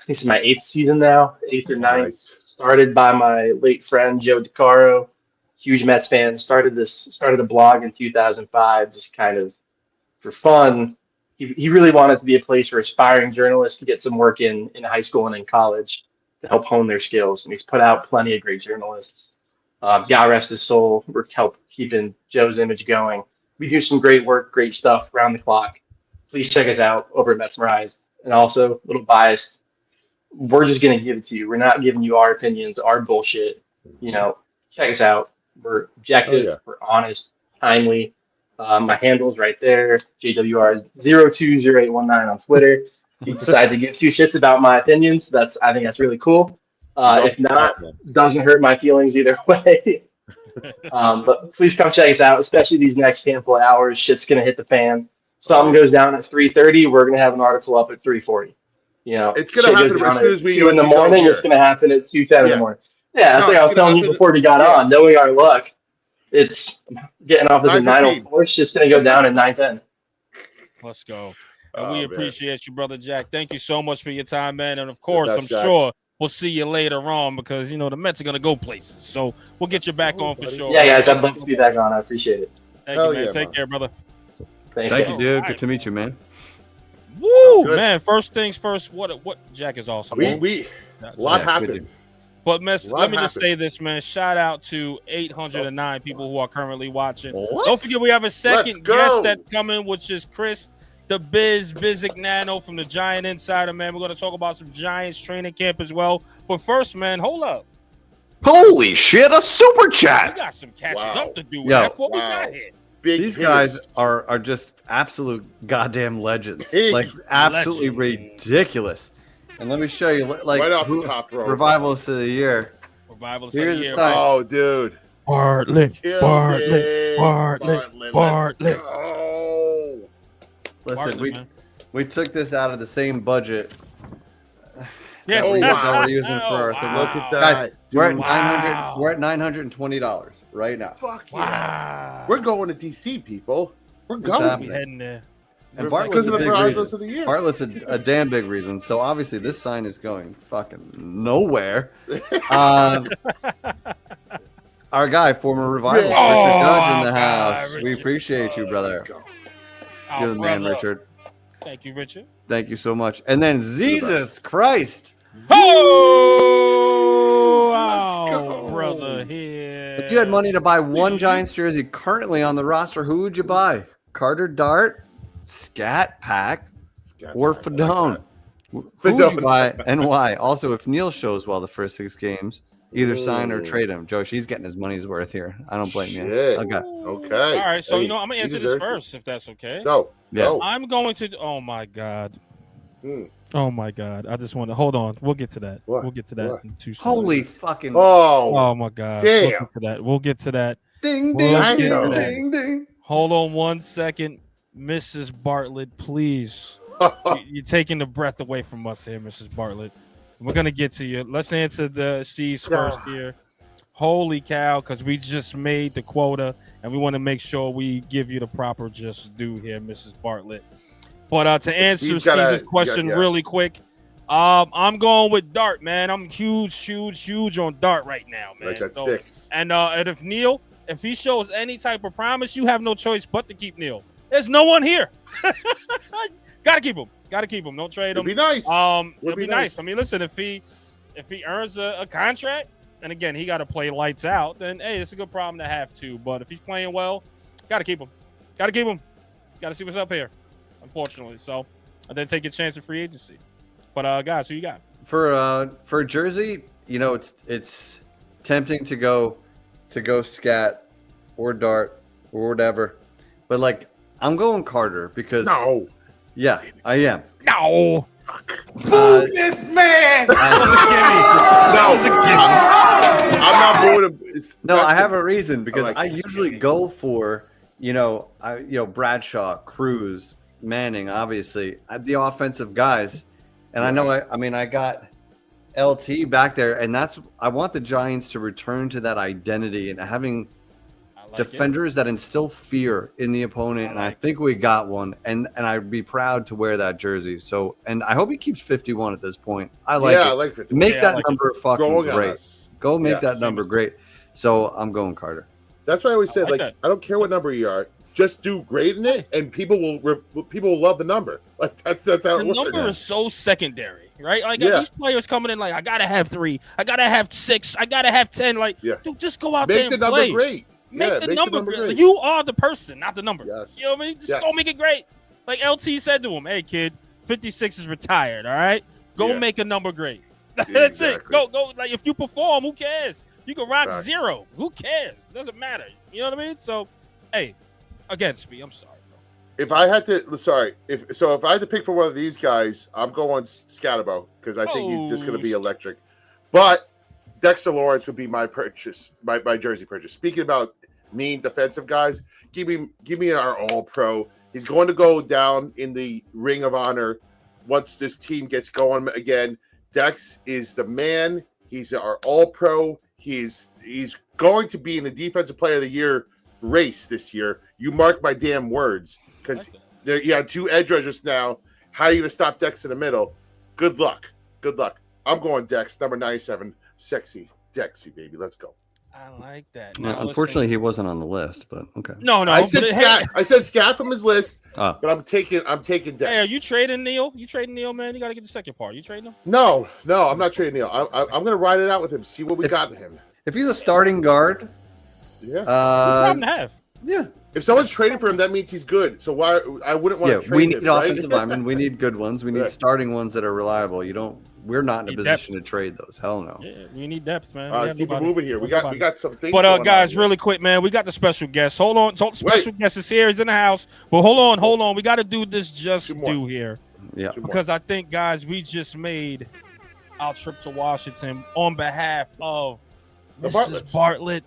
This is my 8th season now, 8th or 9th. Nice. Started by my late friend Joe DeCaro, huge Mets fan. Started a blog in 2005, just kind of for fun. He really wanted to be a place for aspiring journalists to get some work in high school and in college to help hone their skills. And he's put out plenty of great journalists. God rest his soul. We're help keeping Joe's image going. We do some great work, great stuff around the clock. Please check us out over at Metsmerized. And also, a little biased, we're just going to give it to you. We're not giving you our opinions, our bullshit. Check us out. We're objective. We're honest, timely. My handle's right there, JWR020819 on Twitter. If you decide to give 2 shits about my opinions, I think that's really cool. If not, doesn't hurt my feelings either way. But please come check us out, especially these next handful of hours. Shit's going to hit the fan. Something goes down at 3:30. We're going to have an article up at 3:40. It's going to happen as soon as we 2 in the morning. It's going to happen at 2:10 in the morning. Yeah, that's like I was telling you before we got on. Knowing our luck, it's getting off as a 9:04. It's just going to go down at 9:10. Let's go. And we appreciate you, brother Jack. Thank you so much for your time, man. And of course, I'm sure we'll see you later on because the Mets are going to go places. So we'll get you back on for sure. Yeah, guys, I'd love to be back on. I appreciate it. Thank you, man. Take care, brother. Thank you, dude. Good to meet you, man. Woo, man. First things first. What Jack is awesome. A lot happened. But let me just say this, man. Shout out to 809 people who are currently watching. What? Don't forget we have a second guest that's coming, which is Chris. the Bisignano from the Giant Insider, man. We're going to talk about some Giants training camp as well. But first, man, hold up. Holy shit, a super We chat! got some catching Wow. up to do with Yo. that. What we Wow. got here? Big These hitters. guys are just absolute goddamn legends. Big Like absolutely legend. ridiculous. And let me show you, like, Right off the top rope. Revivals of the year. Revival Here's of the the sign. Oh, dude. Bartlett, Killed Bartlett, it. Bartlett, Let's Bartlett. go. Listen, Bartlett, man. we took this out of the same budget Yeah. Oh, that wow. we're using for our thing. Wow. Look at that. Guys, we're at dude. Wow. We're at $920 right now. Fuck yeah. Wow. We're going to DC, people. We're It's going. We happening. heading there. And Because Bartlett's of a the big Broncos reason. of the year. Bartlett's a damn big reason. So obviously this sign is going fucking nowhere. Um, our guy, former Revival, Yeah. Richard Judge in Oh, the God, house. We Richard. appreciate you, brother. Let's go. Our You're the man, brother. Richard. Thank you, Richard. Thank you so much. And then Jesus Christ. Oh, Let's our go. brother here. If you had money to buy one Giants jersey currently on the roster, who would you buy? Carter Dart, Scat Pack, or Fedone? Who would you Fedone. buy and why? Also, if Neil shows well the first 6 games, either sign or trade him. Joe, he's getting his money's worth here. I don't blame you. Shit. Okay. Okay. All right, so Hey, you know I'm gonna he answer this deserves it. first, if that's okay. No. Yeah. No. I'm going to. Oh my God. Hmm. Oh my God. I just want to hold on. We'll get to that. What? We'll get to that What? in 2 seconds. Holy fucking Oh. Oh my God. Damn. We'll get to that. We'll get to that. ding, Well, ding, ding, damn. ding, ding. Hold on 1 second, Mrs. Bartlett, please. You're taking the breath away from us here, Mrs. Bartlett. We're gonna get to you. Let's answer the C's first here. Holy cow, because we just made the quota and we want to make sure we give you the proper just due here, Mrs. Bartlett. But to answer Steve's gotta- Steve's question yeah. really quick, I'm going with Dart, man. I'm huge on Dart right now, man. Like that So- 6. And if Neil, if he shows any type of promise, you have no choice but to keep Neil. There's no one here. Gotta keep him. Don't trade It'd him. be nice. It'll be nice. I mean, listen, if he earns a contract, and again he got to play lights out, then hey, it's a good problem to have too. But if he's playing well, gotta keep him. Gotta see what's up here. Unfortunately, so and then take a chance at free agency. But guys, who you got? For Jersey, you know, it's tempting to go Scat or Dart or whatever, but like I'm going Carter because No. yeah, I am. No, Who's this man? that was a gimme. I'm not booing him. No, That's I the- have a reason because like I this. usually go for Bradshaw, Cruz, Manning, obviously the offensive guys, and I know I got LT back there, and I want the Giants to return to that identity and having I like defenders that instill fear in the opponent, and I think we got one, and I'd be proud to wear that jersey. So, and I hope he keeps 51 at this point. I like I it. like it. Make Yeah, I that like number fucking Growing on great. us. Go make Yes. that number great. So I'm going Carter. That's why I always I said, like like, that. I don't care what number you are, just do great in it, and people will love the number. Like that's how The it works. number is so secondary, right? Like Yeah. these players coming in like, I gotta have 3, I gotta have 6, I gotta have 10. Like, Yeah. dude, just go out there Make and the number play. great. Make Yeah, the number great. great. You are the person, not the number. Yes. You know what I mean? Just Yes. go make it great. Like LT said to him, "Hey kid, 56 is retired. All right, go Yeah. make a number great. That's exactly. it. Go. Like if you perform, who cares? You can rock Facts. 0. Who cares? Doesn't matter. You know what I mean? So, hey, against me, I'm sorry, bro. If I had to, if I had to pick for one of these guys, I'm going Scatterbo because I think he's just going to be electric. But Dexter Lawrence would be my purchase, my jersey purchase. Speaking about mean defensive guys, give me our All-Pro. He's going to go down in the Ring of Honor once this team gets going again. Dex is the man. He's our All-Pro. He's going to be in the Defensive Player of the Year race this year. You mark my damn words, because you got 2 edge rushers now. How are you going to stop Dex in the middle? Good luck. I'm going Dex, number 97. Sexy Dexy, baby. Let's go. I like that. Well, Now, unfortunately, he wasn't on the list, but okay. no. I said but Scat. I said Scat from his list, Oh. but I'm taking Dex. Hey, are you trading Neil? You trading Neil, man? You got to get the second part. You trading him? No, I'm not trading Neil. I'm going to ride it out with him. See what we got in him. If he's a starting guard, Yeah. What problem to have? yeah, If someone's trading for him, that means he's good. So why I wouldn't want to trade we him. need Right? offensive linemen. We need good ones. We need Right. starting ones that are reliable. We're not in a Need position depth. to trade those. Hell no. Yeah, we need depth, man. Let's keep it moving here. We got some things. But going guys, on here. really quick, man, we got the special guest. Hold on, so the special guest is here. He's in the house. But hold on. We got to do this just do here. Yeah. Because I think, guys, we just made our trip to Washington on behalf of The Mrs. Bartlett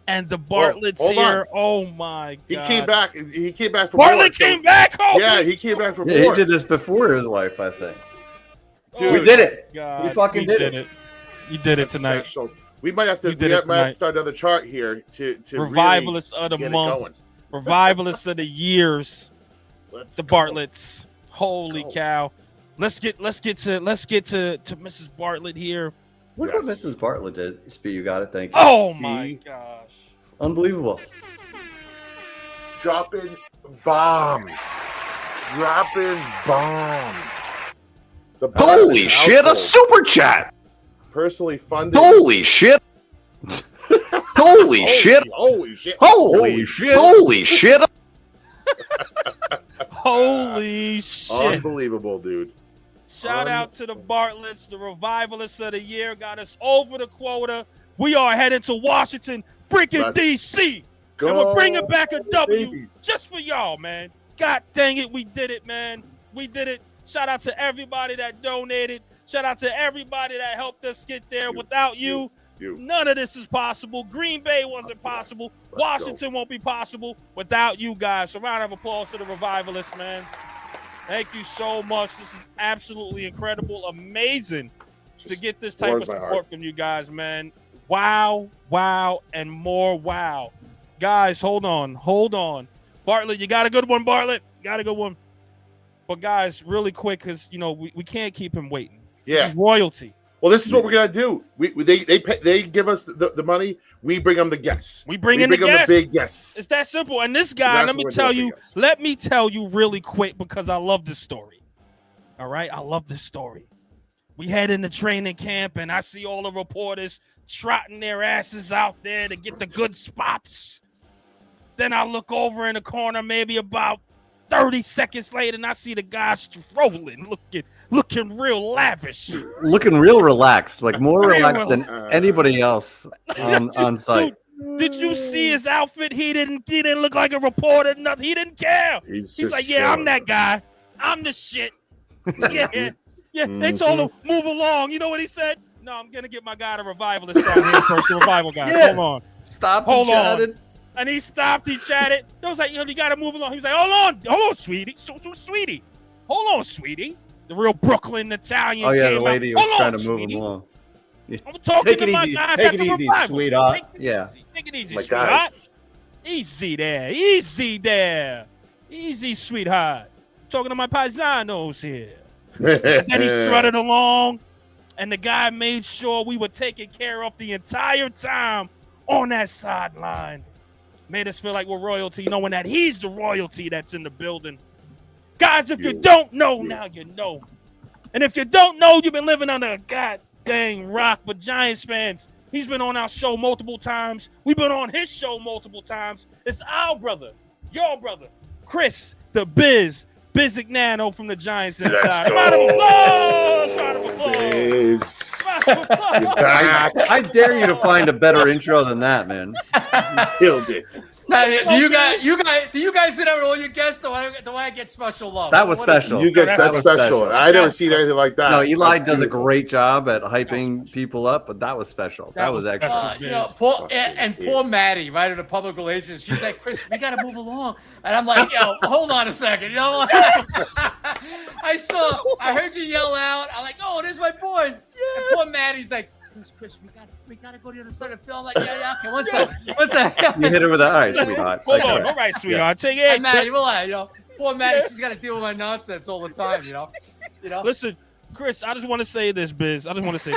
and the Bartletts hold here. Oh my God! He came back. He came back from Bartlett war, came back. Yeah, he came back from Yeah, war. he did this before his wife, I think. Dude, we did it. God, we fucking did it. You did it tonight. We might have to. We might have to start another chart here to Revivalists really of the get it month, going. revivalists of the years. The Bartletts. Holy cow! Let's get to Mrs. Bartlett here. Look what Mrs. Bartlett did. Speed, you got it. Thank you. Oh my gosh! Unbelievable. Dropping bombs. The Holy shit, a household, super chat! personally funded. Holy shit! Holy shit! Holy shit! Holy shit! Holy shit! Holy shit! Unbelievable, dude. Shout out to the Bartletts, the revivalists of the year. Got us over the quota. We are headed to Washington, freaking D.C. And we're bringing back a W baby. just for y'all, man. God dang it, we did it, man. We did it. Shout out to everybody that donated. Shout out to everybody that helped us get there. Without you, none of this is possible. Green Bay wasn't possible. Washington won't be possible without you guys. So round of applause to the revivalists, man. Thank you so much. This is absolutely incredible, amazing to get this type of support from you guys, man. Wow, and more wow. Guys, hold on. Bartlett, you got a good one, Bartlett. Got a good one. But guys, really quick, because we can't keep him waiting. Yeah, this is royalty. Well, this is what we're gonna do. They give us the money. We bring them the guests. We bring in the guests. The big guests. It's that simple. And this guy, let me tell you really quick, because I love this story. All right, I love this story. We head into training camp, and I see all the reporters trotting their asses out there to get the good spots. Then I look over in the corner, maybe about 30 seconds later, and I see the guy strolling, looking real lavish. Looking real relaxed, like more relaxed than anybody else on site. Dude, did you see his outfit? He didn't look like a reporter, nothing. He didn't care. He's like, yeah, I'm that guy. I'm the shit. Yeah. They told him, move along. You know what he said? No, I'm going to get my guy, the revivalist down here first, the revival guy. Yeah. Hold on. Hold on. And he stopped, he chatted. It was like, you got to move along. He was like, hold on, sweetie. Sweetie. Hold on, sweetie. The real Brooklyn Italian. Oh, yeah, the came lady out. was trying to move him along. Yeah. I'm talking to my guys. Take it easy, sweetheart. Take it easy, My sweetheart. guys. Easy there. Easy, sweetheart. I'm talking to my paisanos here. And then he strutted along, and the guy made sure we were taken care of the entire time on that sideline. Made us feel like we're royalty, knowing that he's the royalty that's in the building. Guys, if you don't know, now you know. And if you don't know, you've been living under a god dang rock. But Giants fans, he's been on our show multiple times. We've been on his show multiple times. It's our brother, your brother, Chris the Bisignano from the Giants inside. Round of applause. I dare you to find a better intro than that, man. Killed it. Now, do you guys did all your guests? Do I get special love? That was special. You get that's special. I never seen anything like that. No, Eli does a great job at hyping people up, but that was special. That was extra. Poor Maddie, right, in the public relations, she's like, Chris, we got to move along. And I'm like, hold on a second. You know, I heard you yell out. I'm like, oh, there's my boys. Yeah. And poor Maddie's like, Chris, we gotta go to the other side of the field. I'm like, yeah, okay, one second. You hit her with that. All right, sweetheart. Hold on, all right, sweetheart. Take it. Hey, Maddie, poor Maddie, she's got to deal with my nonsense all the time, you know. Listen, Chris, I just want to say this, Biz. Honestly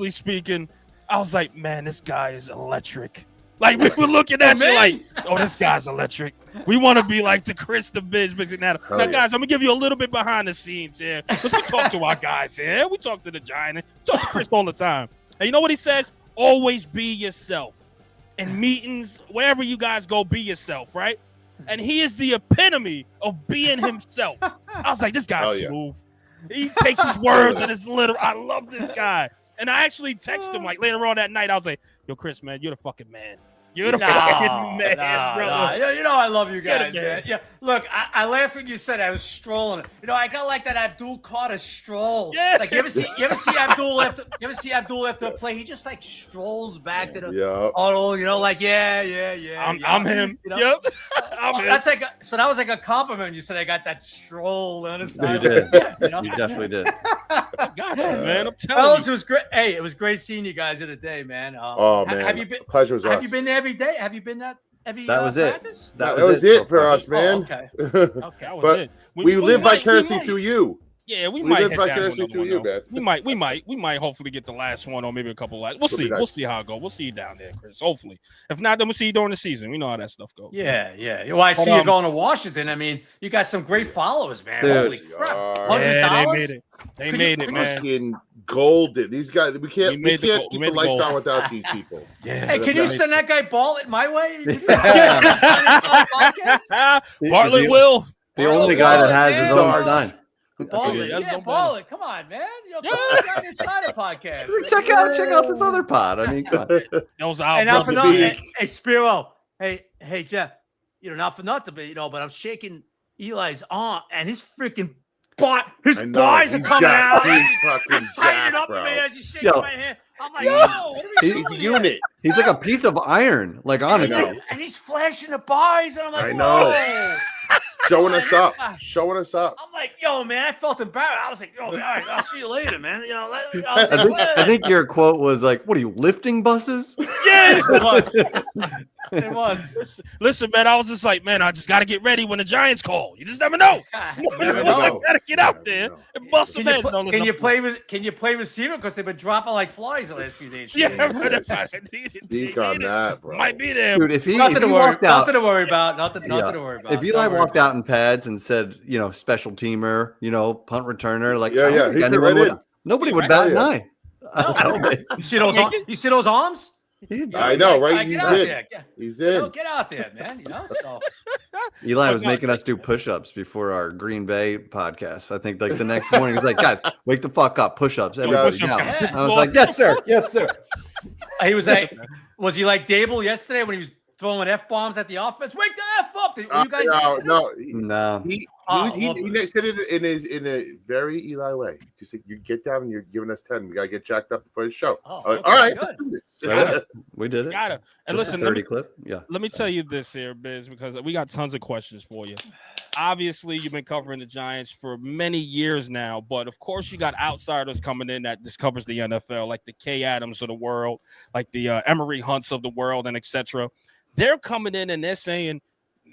speaking, I was like, man, this guy is electric. Like, we were looking at you like, oh, this guy's electric. We want to be like the Chris the Bisignano. Now, guys, I'm going to give you a little bit behind the scenes here. Because we talk to our guys here. We talk to the Giant. We talk to Chris all the time. And you know what he says? Always be yourself. in meetings, wherever you guys go, be yourself, right? And he is the epitome of being himself. I was like, this guy's smooth. He takes his words and it's literal. I love this guy. And I actually texted him like later on that night. I was like, yo, Chris, man, you're the fucking man. You're the fucking man, brother. You know I love you guys, man. Yeah, look, I laughed when you said I was strolling. You know, I got like that Abdul Carter stroll. Yeah. Like you ever see Abdul after a play? He just like strolls back to the huddle. You know, like I'm him. You know? Yep. I'm him. That's like so that was like a compliment. You said I got that stroll on his side. You did. You know? You definitely did. Got you, man. I'm telling Fellas, you. it was great. Hey, it was great seeing you guys in a day, man. Man, have you been? Pleasure was Have us. you been there every day? Have you been that every? That was it. practice? That was it for us, man. okay. That was But it. we live vicariously through you. Yeah, we We might live hit that vicariously one, through you, though. man. We might hopefully get the last one or maybe a couple last. We'll It'll be see. We'll nice. see how it goes. We'll see you down there, Chris. Hopefully. If not, then we'll see you during the season. We know how that stuff goes. Yeah. Well, I see you going to Washington. I mean, you got some great followers, man. Dude. Holy crap! Yeah, they $100. made it. They made it, man. Fucking golden. These guys, we can't made the keep we the made the lights goal. on without these people. Yeah. Hey, can you Nice. send that guy Bartlett my way? Bartlett will. The only guy that has his own sign. Bartlett, That's so Bartlett. Come on, man. You know, guy inside a podcast. Check out this other pod. I mean, come on. Those our And now for brothers. nothing, hey Spiro, hey Jeff, you know, not for nothing, but you know, but I'm shaking Eli's arm, and his freaking his I know, thighs are he's coming out. He's fucking He's tightening jacked, up bro. me as he's shaking Yo. my hand. I'm like, what are we He's a doing unit. He's like a piece of iron. Like, honestly. know. And he's flashing the bars, and I'm like, I know. whoa. Showing us up. Ah. Showing us up. I'm like, yo, man, I felt embarrassed. I was like, yo, all right, I'll see you later, man. You know, I was like, I think your quote was like, "What are you lifting buses?" yeah, it was. It was. Listen, man, I was just like, man, I just got to get ready when the Giants call. You just never know. You never You know. got to get out there and bust some heads. Can you play receiver? Because they've been dropping like flies the last few days. Yeah, Speak on that, bro. Might be there. Dude, if he Nothing to walked out, worry about. Nothing to worry about. if Eli walked out in pads and said, you know, special teamer, you know, punt returner, like, Yeah, I don't yeah, think he fit anyone right would- in. nobody would Hell bat an yeah. eye. I don't think. You see those? You see those arms? I know, right? Get He's out in. there. He's You know, in. get out there, man. You know. So Eli was making us do push-ups before our Green Bay podcast. I think like the next morning, he was like, "Guys, wake the fuck up, push-ups, everybody." push-ups, now." guys. I was like, "Yes, sir. Yes, sir." he was like, was he like Dable yesterday when he was throwing F-bombs at the offense? Wake the F up! Were you guys? No. No. He said it in a very Eli way. Just like, you get down and you're giving us 10. We gotta get jacked up before the show. Oh, All okay, right, good. let's do this. Right. We did it. Gotta. And Just a listen, 30 clip. Yeah. let me tell you this here, Biz, because we got tons of questions for you. Obviously, you've been covering the Giants for many years now, but of course, you got outsiders coming in that discovers the NFL, like the Kay Adams of the world, like the Emery Hunts of the world, and etc. They're coming in and they're saying,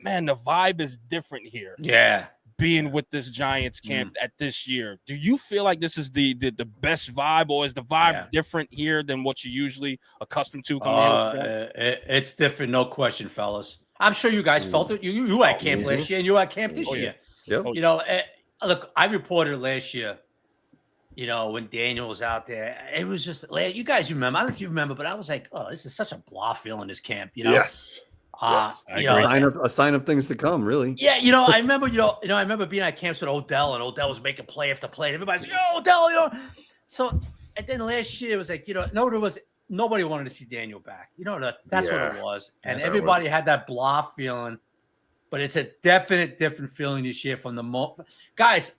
man, the vibe is different here. Yeah. Being with this Giants camp at this year, do you feel like this is the best vibe, or is the vibe different here than what you're usually accustomed to coming in? It's different, no question, fellas. I'm sure you guys felt it. You at camp last year, and you at camp this year. Yep. You know, look, I reported last year. You know, when Daniel was out there, it was just you guys remember. I don't know if you remember, but I was like, oh, this is such a blah feeling this camp. You know. Yes. You know, A sign of things to come, really. yeah, you know, I remember, I remember being at camps with Odell, and Odell was making play after play. And everybody's like, yo, Odell, you know. So, and then last year it was like, nobody wanted to see Daniel back. You know, that's what it was. And That's everybody had that blah feeling, but it's a definite different feeling this year from the guys.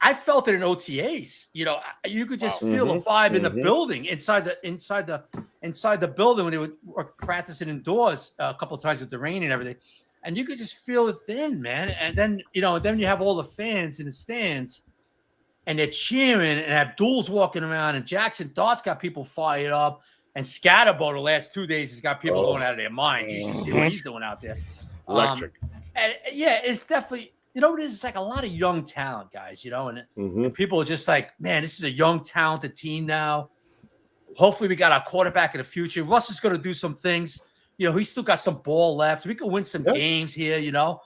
I felt it in OTAs. You know, you could just feel the vibe in the building, inside the building when they were practicing indoors a couple of times with the rain and everything, and you could just feel it then, man. And then you have all the fans in the stands, and they're cheering, and Abdul's walking around, and Jackson Dart's got people fired up, and Scatterbo the last 2 days has got people going out of their minds. You should see what he's doing out there. Electric. And yeah, it's definitely. You know what it is? It's like a lot of young talent, guys, you know, and people are just like, man, this is a young, talented team now. Hopefully we got our quarterback in the future. Russ is going to do some things. You know, he's still got some ball left. We can win some games here, you know.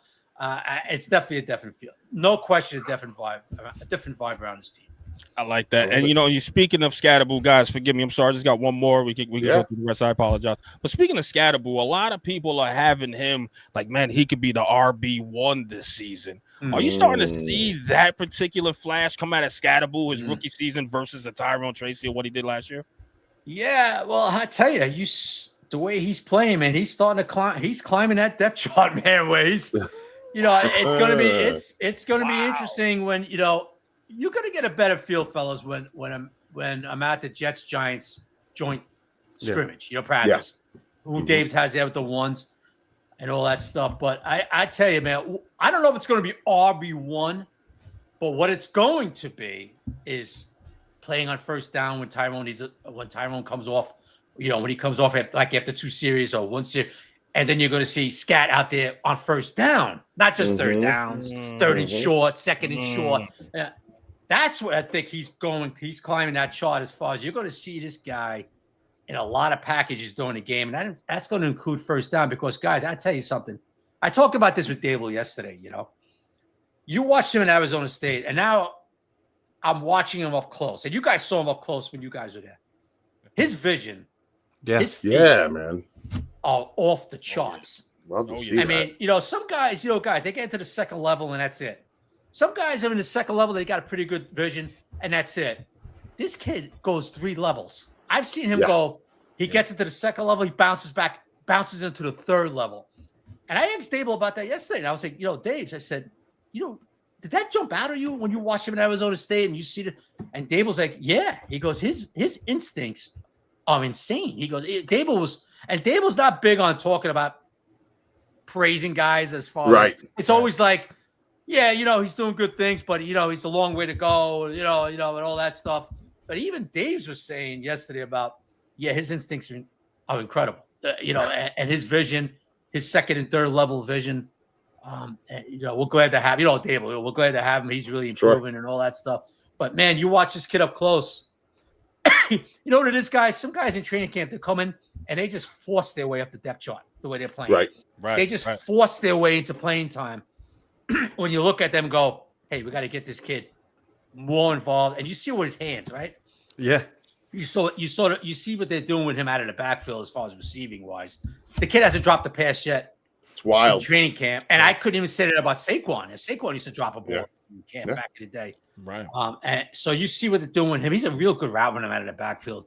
It's definitely a different feel. No question, a different vibe around this team. I like that. And you speaking of Scatterboo, guys, forgive me. I'm sorry. I just got one more. We can go through the rest. I apologize. But speaking of Scatterboo, a lot of people are having him like, man, he could be the RB1 this season. Are you starting to see that particular flash come out of Scatterboo his rookie season versus a Tyrone Tracy or what he did last year? Yeah, well, I tell you, the way he's playing, man, he's starting to climb. He's climbing that depth chart, man. Where he's, it's gonna be interesting when you're gonna get a better feel, fellas, when I'm at the Jets Giants joint scrimmage, practice. Who Dave's has there with the ones and all that stuff. But I tell you, man, I don't know if it's going to be RB1, but what it's going to be is playing on first down when Tyrone comes off, when he comes off after 2 series or 1 series, and then you're going to see Scat out there on first down, not just third downs, third and short, second and short. That's what I think he's climbing that chart as far as you're going to see this guy in a lot of packages during the game. And that's going to include first down because, guys, I tell you something. I talked about this with Dable yesterday, You watched him in Arizona State, and now I'm watching him up close. And you guys saw him up close when you guys were there. His vision, his feet man, are off the charts. Love to see that. I mean, some guys, they get into the second level and that's it. Some guys are in the second level, they got a pretty good vision, and that's it. This kid goes 3 levels. I've seen him go, he gets into the second level, he bounces into the third level. And I asked Dable about that yesterday, and I was like, Dave, I said, did that jump out of you when you watched him in Arizona State and you see it? And Dable's like, yeah. He goes, his instincts are insane. He goes, Dable's not big on talking about praising guys as far as it's always like, he's doing good things, but he's a long way to go, and all that stuff. But even Dave's was saying yesterday about, his instincts are incredible, and his vision, his second and third level vision. We're glad to have, Dave, we're glad to have him. He's really improving and all that stuff. But man, you watch this kid up close. You know what it is, guys? Some guys in training camp, they come in and they just force their way up the depth chart the way they're playing. Right. They just force their way into playing time. When you look at them and go, hey, we got to get this kid more involved. And you see with his hands, right? Yeah. You see what they're doing with him out of the backfield as far as receiving wise. The kid hasn't dropped a pass yet. It's wild. In training camp. And I couldn't even say that about Saquon. Saquon used to drop a ball in camp back in the day. Right. And so you see what they're doing with him. He's a real good route runner out of the backfield.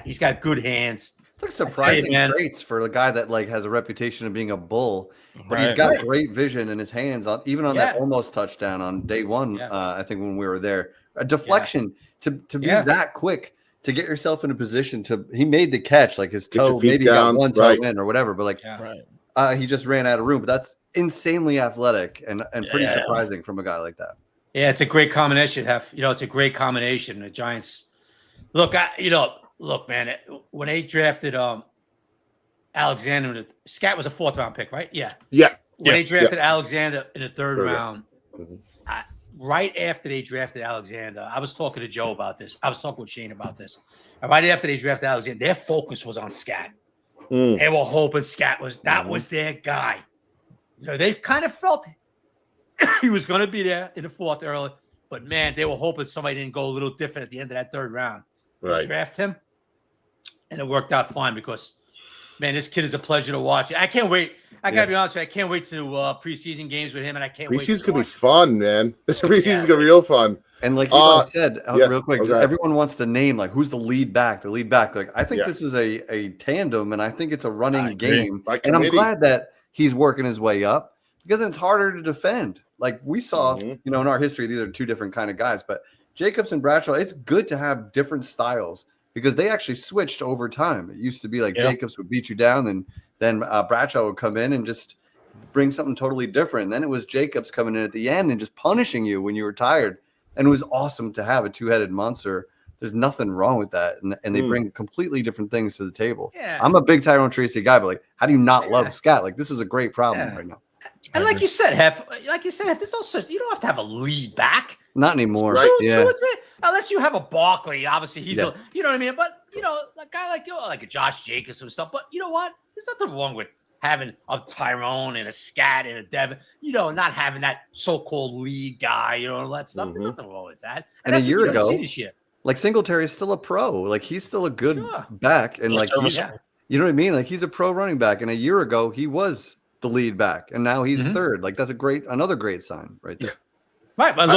He's got good hands. It's like surprising traits for a guy that has a reputation of being a bull, but he's got great vision in his hands on that almost touchdown on day one. I think when we were there, a deflection to be that quick to get yourself in a position he made the catch, like his toe maybe got one toe in or whatever, but he just ran out of room. But that's insanely athletic and pretty surprising from a guy like that. Yeah, it's a great combination. It's a great combination. The Giants look, man, when they drafted Alexander, Scat was a 4th round pick, right? Yeah. When they drafted Alexander in the 3rd round, right after they drafted Alexander, I was talking to Joe about this. I was talking with Shane about this. And right after they drafted Alexander, their focus was on Scat. They were hoping Scat was their guy. They've kind of felt he was going to be there in the 4th early, but man, they were hoping somebody didn't go a little different at the end of that 3rd round. They draft him, and it worked out fine because, man, this kid is a pleasure to watch. I can't wait. I gotta be honest with you. I can't wait to preseason games with him, and I can't wait. Preseason's gonna be fun, man. This preseason's gonna be real fun. And like you said, real quick, everyone wants to name who's the lead back. Like I think this is a tandem, and I think it's a running game. And I'm glad that he's working his way up because it's harder to defend. Like we saw, in our history, these are 2 different kind of guys. But Jacobs and Bradshaw, it's good to have different styles because they actually switched over time. It used to be like Jacobs would beat you down, and then Bradshaw would come in and just bring something totally different. And then it was Jacobs coming in at the end and just punishing you when you were tired. And it was awesome to have a 2-headed monster. There's nothing wrong with that. And they bring completely different things to the table. Yeah. I'm a big Tyrone Tracy guy, but how do you not love Scat? This is a great problem right now. And like you said, Hef, there's no such, you don't have to have a lead back. Not anymore. Two or three. Unless you have a Barkley, obviously he's you know what I mean? But a guy like a Josh Jacobs and stuff. But you know what? There's nothing wrong with having a Tyrone and a Scat and a Devin, not having that so-called lead guy, all that stuff. There's nothing wrong with that. And a that's what year you're gonna ago, see this year. like Singletary is still a pro. Like he's still a good back, and like he's, you know what I mean. Like he's a pro running back, and a year ago he was the lead back, and now he's third. Like that's another great sign right there. Right, but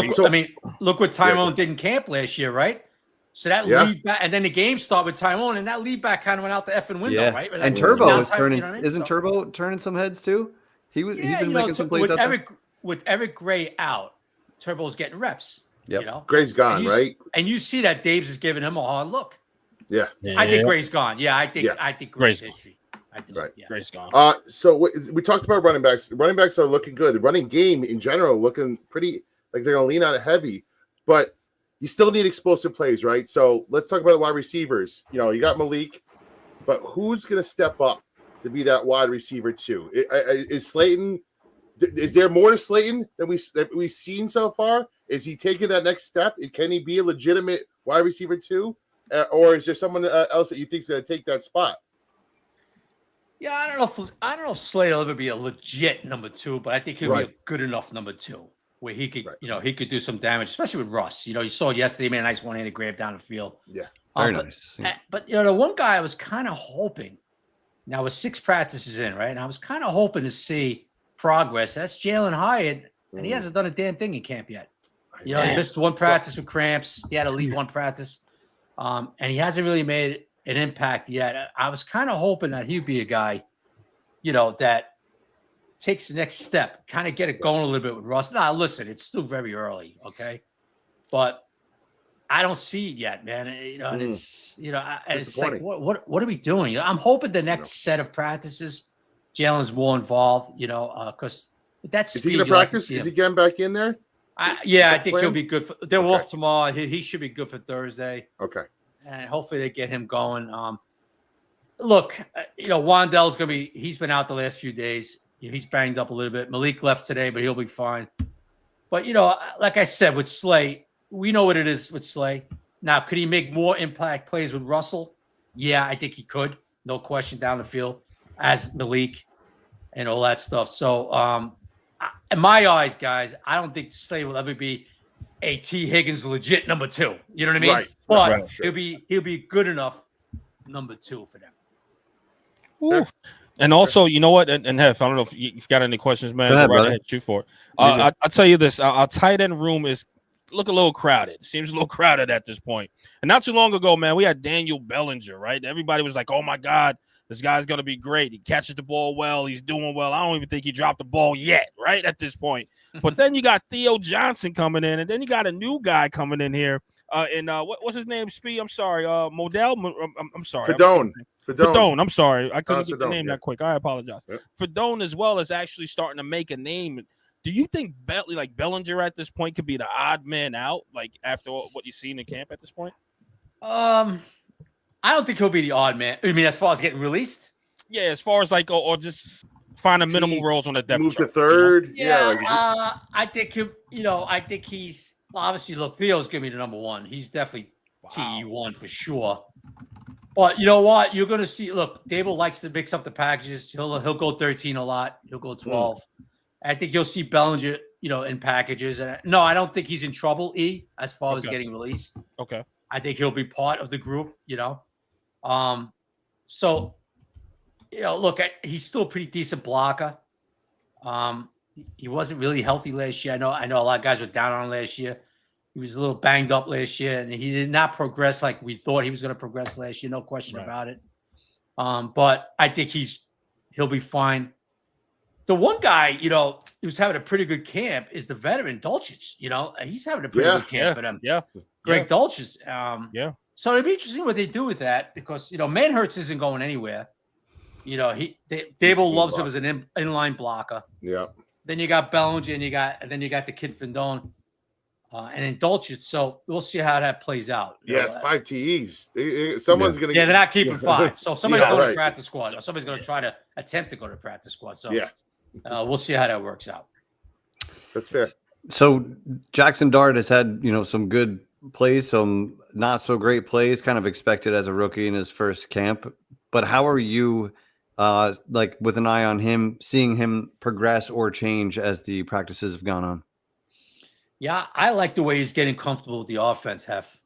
look what Tyrone did in camp last year, right? So that lead back, and then the game started with Tyrone, and that lead back kind of went out the effing window, right? But and Turbo is turning. Isn't Turbo turning some heads too? He's been making some plays with Eric Gray out. Turbo's getting reps. Yep. Gray's gone, right? And you see that Daves is giving him a hard look. Yeah. I think Gray's gone. Yeah, I think Gray's history. I think, right. Yeah. Gray's gone. So we talked about running backs. Running backs are looking good. The running game in general looking pretty like they're gonna lean on it heavy, but you still need explosive plays, right? So let's talk about the wide receivers. You got Malik, but who's gonna step up to be that wide receiver too? Is Slayton? Is there more to Slayton than we've seen so far? Is he taking that next step? Can he be a legitimate wide receiver too, or is there someone else that you think is going to take that spot? Yeah, I don't know if Slayton will ever be a legit number 2, but I think he'll be a good enough number 2 where he could, he could do some damage, especially with Russ. You saw it yesterday, he made a nice one-handed grab down the field. Yeah, very nice. But the one guy I was kind of hoping. Now with 6 practices in, right? And I was kind of hoping to see progress. That's Jalen Hyatt, and he hasn't done a damn thing in camp yet. He missed 1 practice with cramps. He had to leave 1 practice, and he hasn't really made an impact yet. I was kind of hoping that he'd be a guy, that takes the next step, kind of get it going a little bit with Russ. Now, listen, it's still very early, okay, but I don't see it yet, man. And it's it's like what are we doing? I'm hoping the next set of practices, Jalen's more involved, because that's is he going to practice? Is he getting back in there? I think he'll be good. They're off tomorrow. He should be good for Thursday. Okay. And hopefully they get him going. Look, Wandell's going to be – he's been out the last few days. He's banged up a little bit. Malik left today, but he'll be fine. But, like I said, with Slay, we know what it is with Slay. Now, could he make more impact plays with Russell? Yeah, I think he could. No question down the field as Malik and all that stuff. So, in my eyes, guys, I don't think Slay will ever be a T. Higgins legit number 2. You know what I mean? Right. But he'll be good enough number 2 for them. Ooh. And also, you know what? And Hef, I don't know if you've got any questions, man. Go ahead, shoot for it. I'll tell you this: our tight end room look a little crowded. Seems a little crowded at this point. And not too long ago, man, we had Daniel Bellinger, right? Everybody was like, "Oh my God, this guy's gonna be great. He catches the ball well. He's doing well. I don't even think he dropped the ball yet, right at this point." But then you got Theo Johnson coming in, and then you got a new guy coming in here. What's his name? Spee? I'm sorry. Modell. I'm sorry. Fedone. I'm sorry. I couldn't get the name that quick. I apologize. Yep. Fedone as well is actually starting to make a name. Do you think Bellinger at this point could be the odd man out, like after what you've seen in camp at this point? I don't think he'll be the odd man. I mean, as far as getting released? Yeah, as far as like, or just finding minimal roles on the depth move chart, to third. I think he's obviously, look, Theo's gonna be the number 1. He's definitely TE1 for sure. But you know what? You're gonna see. Look, Dable likes to mix up the packages. He'll go 13 a lot. He'll go 12. I think you'll see Bellinger, in packages. And no, I don't think he's in trouble. As far as getting released. Okay. I think he'll be part of the group. So, look, he's still a pretty decent blocker. He wasn't really healthy last year. I know a lot of guys were down on him last year. He was a little banged up last year, and he did not progress like we thought he was going to progress last year. No question about it. But I think he'll be fine. The one guy, who's having a pretty good camp is the veteran Dulcich. He's having a pretty good camp for them. Yeah. Greg Dulcich. So it'll be interesting what they do with that because, Manhurts isn't going anywhere. Dable loves him as an inline blocker. Yeah. Then you got Bellinger, and then you got the kid Findone, and then Dulcich. So we'll see how that plays out. It's 5 TEs. Someone's going to. Yeah, they're not keeping 5. So somebody's going to practice squad, or somebody's going to try to attempt to go to practice squad. So we'll see how that works out. That's fair. So Jackson Dart has had some good plays, some not so great plays, kind of expected as a rookie in his first camp. But how are you like with an eye on him, seeing him progress or change as the practices have gone on? Yeah, I like the way he's getting comfortable with the offense, Hef.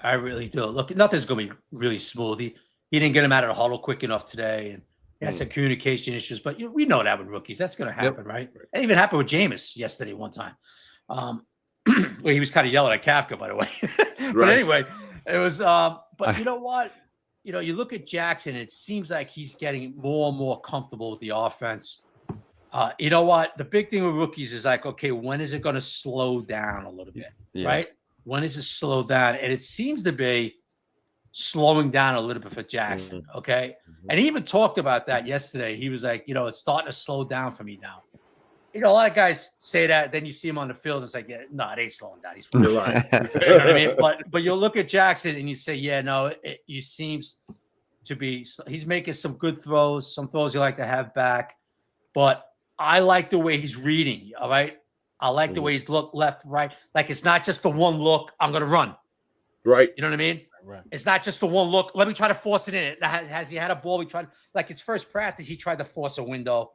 I really do. Look, nothing's going to be really smooth. He didn't get him out of the huddle quick enough today, and he has some communication issues. But we know that with rookies, that's going to happen, right? It even happened with Jameis yesterday one time. Where he was kind of yelling at Kafka, by the way. But anyway, it was. But you know what? You know, you look at Jackson. It seems like he's getting more and more comfortable with the offense. You know what? The big thing with rookies is like, okay, when is it going to slow down a little bit, right? When is it slow down? And it seems to be slowing down a little bit for Jackson, okay? And he even talked about that yesterday. He was like, you know, it's starting to slow down for me now. You know, a lot of guys say that, then you see him on the field, and it's like, no, it ain't slowing down. He's right. You know what I mean? But you'll look at Jackson and you say, yeah, no, he seems to be, he's making some good throws, some throws you like to have back. But I like the way he's reading, all right? I like the way he's look left, right. Like, it's not just the one look, I'm going to run. Right. You know what I mean? Right. It's not just the one look. Let me try to force it in. Has he had a ball? He tried, like his first practice, he tried to force a window,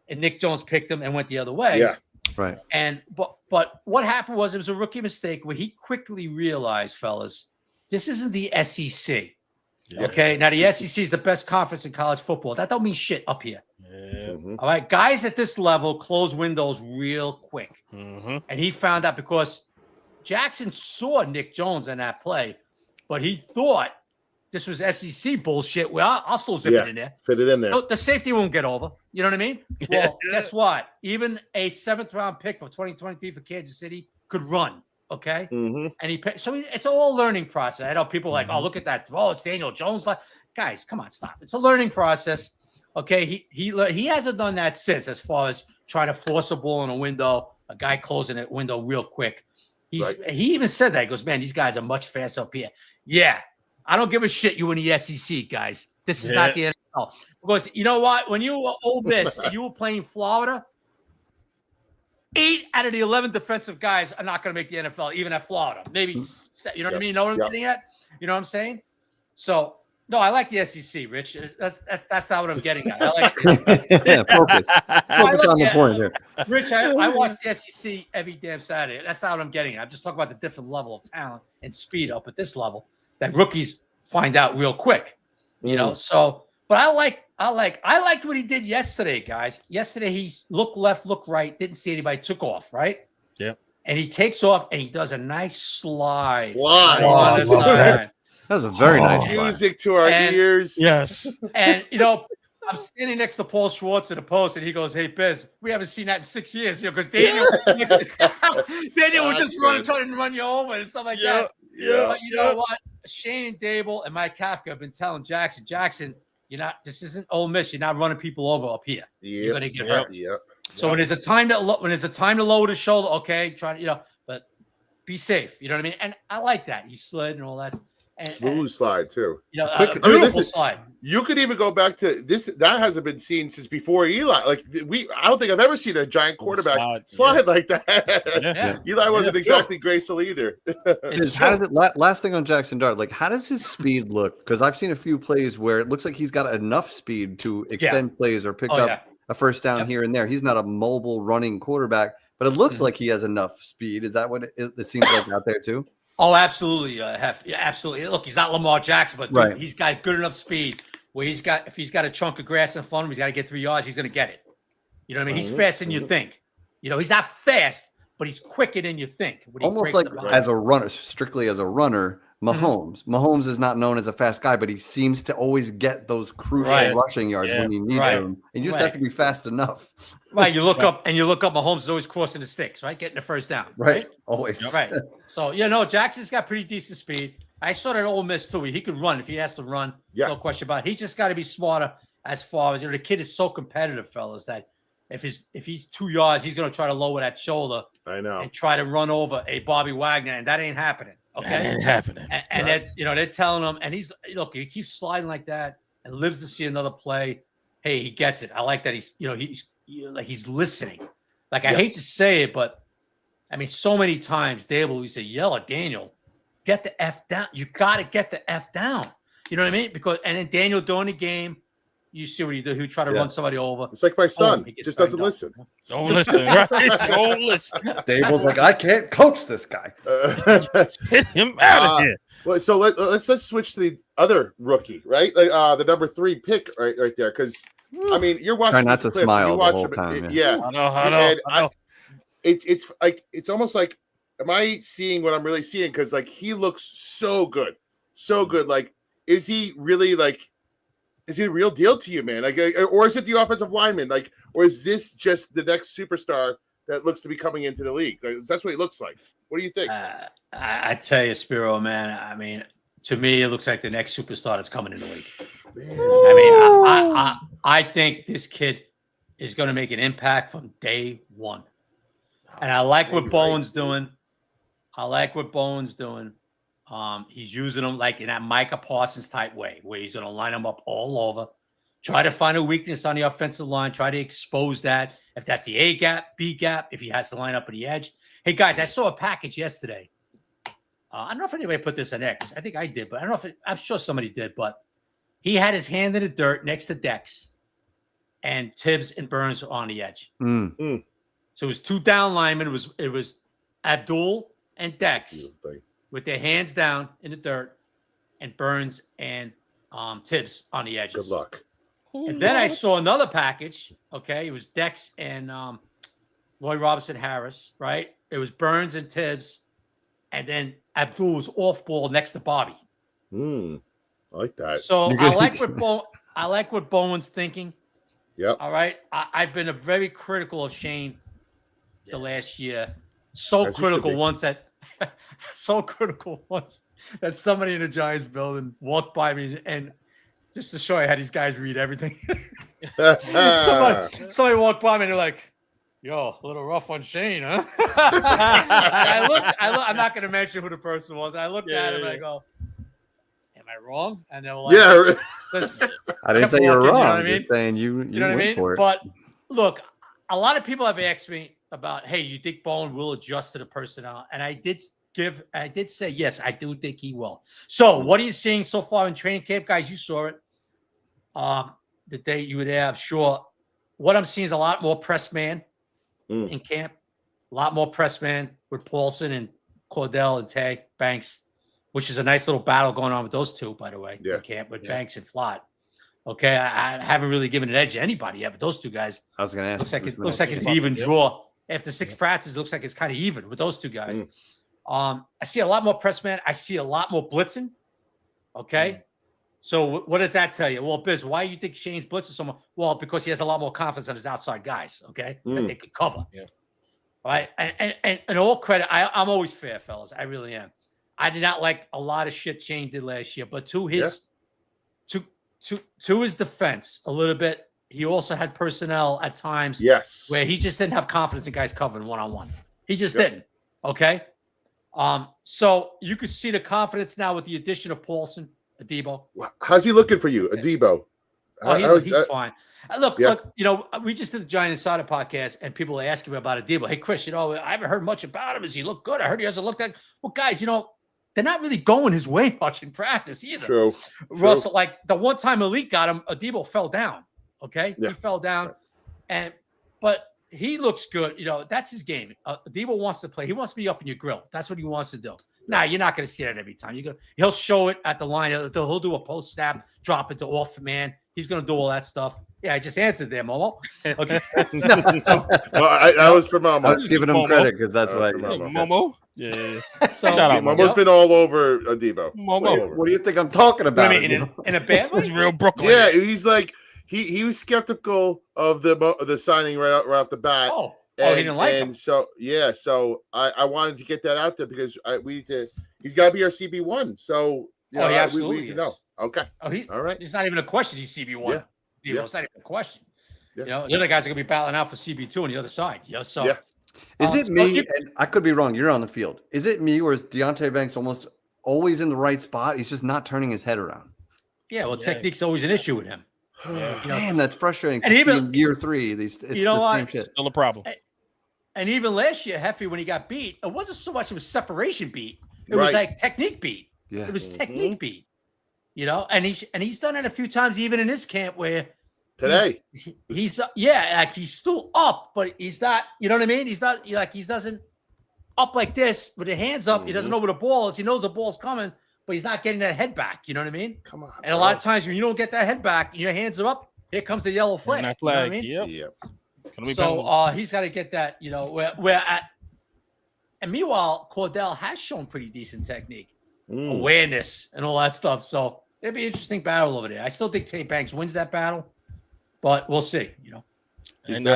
and Nick Jones picked him and went the other way. Yeah. Right. And but what happened was it was a rookie mistake where he quickly realized, fellas, this isn't the SEC. Yeah. Okay. Now the SEC is the best conference in college football. That don't mean shit up here. Yeah. All right. Guys at this level close windows real quick. And he found out because Jackson saw Nick Jones in that play, but he thought this was SEC bullshit. Well, I'll still zip it in there. Fit it in there. No, the safety won't get over. You know what I mean? Well, guess what? Even a 7th-round pick for 2023 for Kansas City could run. Okay. And it's all learning process. I know people are like, oh, look at that throw. It's Daniel Jones. Like, guys, come on, stop. It's a learning process. Okay. He hasn't done that since, as far as trying to force a ball in a window, a guy closing that window real quick. He even said that. He goes, man, these guys are much faster up here. Yeah. I don't give a shit you in the SEC, guys. This is not the NFL. Because you know what? When you were Ole Miss and you were playing Florida, 8 out of the 11 defensive guys are not going to make the NFL, even at Florida. Maybe, you know what I mean? You know what I'm getting at? You know what I'm saying? So, no, I like the SEC, Rich. That's not what I'm getting at. I like it. Focus on the point here. Rich, I watch the SEC every damn Saturday. That's not what I'm getting at. I'm just talking about the different level of talent and speed up at this level that rookies find out real quick, you know? So, but I liked what he did yesterday, guys. Yesterday, he looked left, looked right, didn't see anybody, took off, right? Yeah. And he takes off and he does a nice slide. On the side. That was a very nice music to our ears. Yes. And, you know, I'm standing next to Paul Schwartz at the post, and he goes, hey, Biz, we haven't seen that in 6 years, you know, because Daniel would just try and run you over and stuff like that. Yeah. But you know what? Shane and Dable and Mike Kafka have been telling Jackson, this isn't Ole Miss. You're not running people over up here. You're going to get hurt. So when there's a time to lower the shoulder, okay, but be safe. You know what I mean? And I like that. He slid and all that. Smooth slide too. Beautiful slide. You could even go back to this. That hasn't been seen since before Eli. Like I don't think I've ever seen a giant quarterback slide like that. Eli wasn't exactly graceful either. How does it? Last thing on Jackson Dart, like how does his speed look? Because I've seen a few plays where it looks like he's got enough speed to extend plays or pick up a first down here and there. He's not a mobile running quarterback, but it looks like he has enough speed. Is that what it seems like out there too? Oh, absolutely, absolutely. Look, he's not Lamar Jackson, but dude, he's got good enough speed where if he's got a chunk of grass in front of him, he's got to get 3 yards, he's going to get it. You know what I mean? He's faster than you think. You know, he's not fast, but he's quicker than you think. Almost like as a runner, strictly as a runner, Mahomes. Mahomes is not known as a fast guy, but he seems to always get those crucial rushing yards when he needs them. And you just have to be fast enough. Right. You look up Mahomes is always crossing the sticks, right? Getting the first down. Right. Always. Right. So, Jackson's got pretty decent speed. I saw that at Ole Miss, too. He could run if he has to run. No question about it. He just got to be smarter as far as, the kid is so competitive, fellas, that if he's 2 yards, he's going to try to lower that shoulder. I know. And try to run over a Bobby Wagner, and that ain't happening. Okay. That ain't happening. And they're telling him, and he keeps sliding like that and lives to see another play. Hey, he gets it. I like that he's listening. Like, I hate to say it, but I mean, so many times Dable used to yell at Daniel, get the F down. You got to get the F down. You know what I mean? And then Daniel during the game, You see what he did? He tried to run somebody over. It's like my son. He He gets just doesn't banged up. listen. Don't listen, right? Don't listen. Dave was like, I can't coach this guy. Get him out of here. Well, so let's switch to the other rookie, right? Like the number 3 pick right there. Because I mean, you're watching. Try not these to clips, smile you the watch whole them, time, Yeah, I know. it's like it's almost like, am I seeing what I'm really seeing? Because like he looks so good. Like, is he really like? Is he a real deal to you, man? Like, or is it the offensive lineman? Like, or is this just the next superstar that looks to be coming into the league? Like, that's what he looks like. What do you think? I tell you, Spiro, man. I mean, to me, it looks like the next superstar that's coming in the league. Man. I mean, I think this kid is going to make an impact from day one. And I like what Bowen's doing. He's using them like in that Micah Parsons type way, where he's going to line them up all over, try to find a weakness on the offensive line, try to expose that. If that's the A gap, B gap, if he has to line up at the edge. Hey, guys, I saw a package yesterday. I don't know if anybody put this on X. I think I did, but I don't know if I'm sure somebody did. But he had his hand in the dirt next to Dex, and Tibbs and Burns were on the edge. So it was 2 down linemen. It was Abdul and Dex with their hands down in the dirt, and Burns and Tibbs on the edges. Good luck. And then I saw another package. Okay, it was Dex and Lloyd Robinson Harris, right? It was Burns and Tibbs, and then Abdul was off ball next to Bobby. I like that. So I like what Bowen's thinking. Yep. All right. I've been very critical of Shane the last year. So critical once that somebody in the Giants building walked by me, and just to show you how these guys read everything. somebody walked by me and they're like, yo, a little rough on Shane, huh? I'm not going to mention who the person was. I looked at him and I go, am I wrong? And they were like, I didn't say you were wrong. You know what I mean? Just saying you know what I mean? For it. But look, a lot of people have asked me about, hey, you think Bowen will adjust to the personnel? And I did say, yes, I do think he will. So what are you seeing so far in training camp, guys? You saw it the day you were there, I'm sure. What I'm seeing is a lot more press man in camp, a lot more press man with Paulson and Cordell and Tay Banks, which is a nice little battle going on with those two, by the way, in camp with Banks and Flott. Okay, I haven't really given an edge to anybody yet, but those two guys, I was going to ask. Looks like it's an even draw. After 6 practices, it looks like it's kind of even with those two guys. I see a lot more press man. I see a lot more blitzing. Okay. So what does that tell you? Well, Biz, why do you think Shane's blitzing so much? Well, because he has a lot more confidence in his outside guys. Okay. That they could cover. Yeah. All right. And all credit. I'm always fair, fellas. I really am. I did not like a lot of shit Shane did last year, but to his to his defense a little bit, he also had personnel at times where he just didn't have confidence in guys covering one-on-one. He just didn't. Okay. So you could see the confidence now with the addition of Paulson, Adebo. How's he looking for you, Adebo? He's fine. Look, you know, we just did the Giant Insider podcast, and people are asking me about Adebo. Hey, Chris, you know, I haven't heard much about him. Does he look good? I heard he hasn't looked like. Well, guys, you know, they're not really going his way much in practice either. True. Russell, like the one time Elite got him, Adebo fell down. Okay, he fell down, but he looks good. You know, that's his game. Adebo wants to play. He wants to be up in your grill. That's what he wants to do. Nah, you're not going to see that every time. He'll show it at the line. He'll do a post snap, drop it to off man. He's going to do all that stuff. Yeah, I just answered there, Momo. Okay. I was for Momo. I was giving him credit because that's why. Momo. Yeah. So, shout out, Momo's been all over Adebo. Momo. What do you think I'm talking about? I mean, in a bad way? He's real Brooklyn. Yeah, he's like he was skeptical of the signing right off the bat. He didn't like him. So I wanted to get that out there because we need to. He's got to be our CB1. So he absolutely we need to know. Okay. All right. It's not even a question. He's CB1. Yeah. It's not even a question. Yeah. You know, the other guys are going to be battling out for CB2 on the other side. So is it me? And I could be wrong. You're on the field. Is it me, or is Deontay Banks almost always in the right spot? He's just not turning his head around. Yeah. Well, technique's always an issue with him. Yeah. You know, man, that's frustrating. And even in year 3, it's the same shit. Still a problem. And even last year, Heffy, when he got beat, it wasn't so much it was separation beat. It was like technique beat. Yeah. It was technique beat. You know, and he's done it a few times, even in this camp, where today. He's like he's still up, but he's not. You know what I mean? He's not like he doesn't up like this with the hands up. He doesn't know where the ball is. He knows the ball's coming, but he's not getting that head back. You know what I mean? Come on. And a lot of times when you don't get that head back, and your hands are up, here comes the yellow flag. And that You know what I flag. mean? Yep. So he's got to get that. You know where at. And meanwhile, Cordell has shown pretty decent technique, awareness, and all that stuff. So it'd be an interesting battle over there. I still think Tate Banks wins that battle, but we'll see. You know. And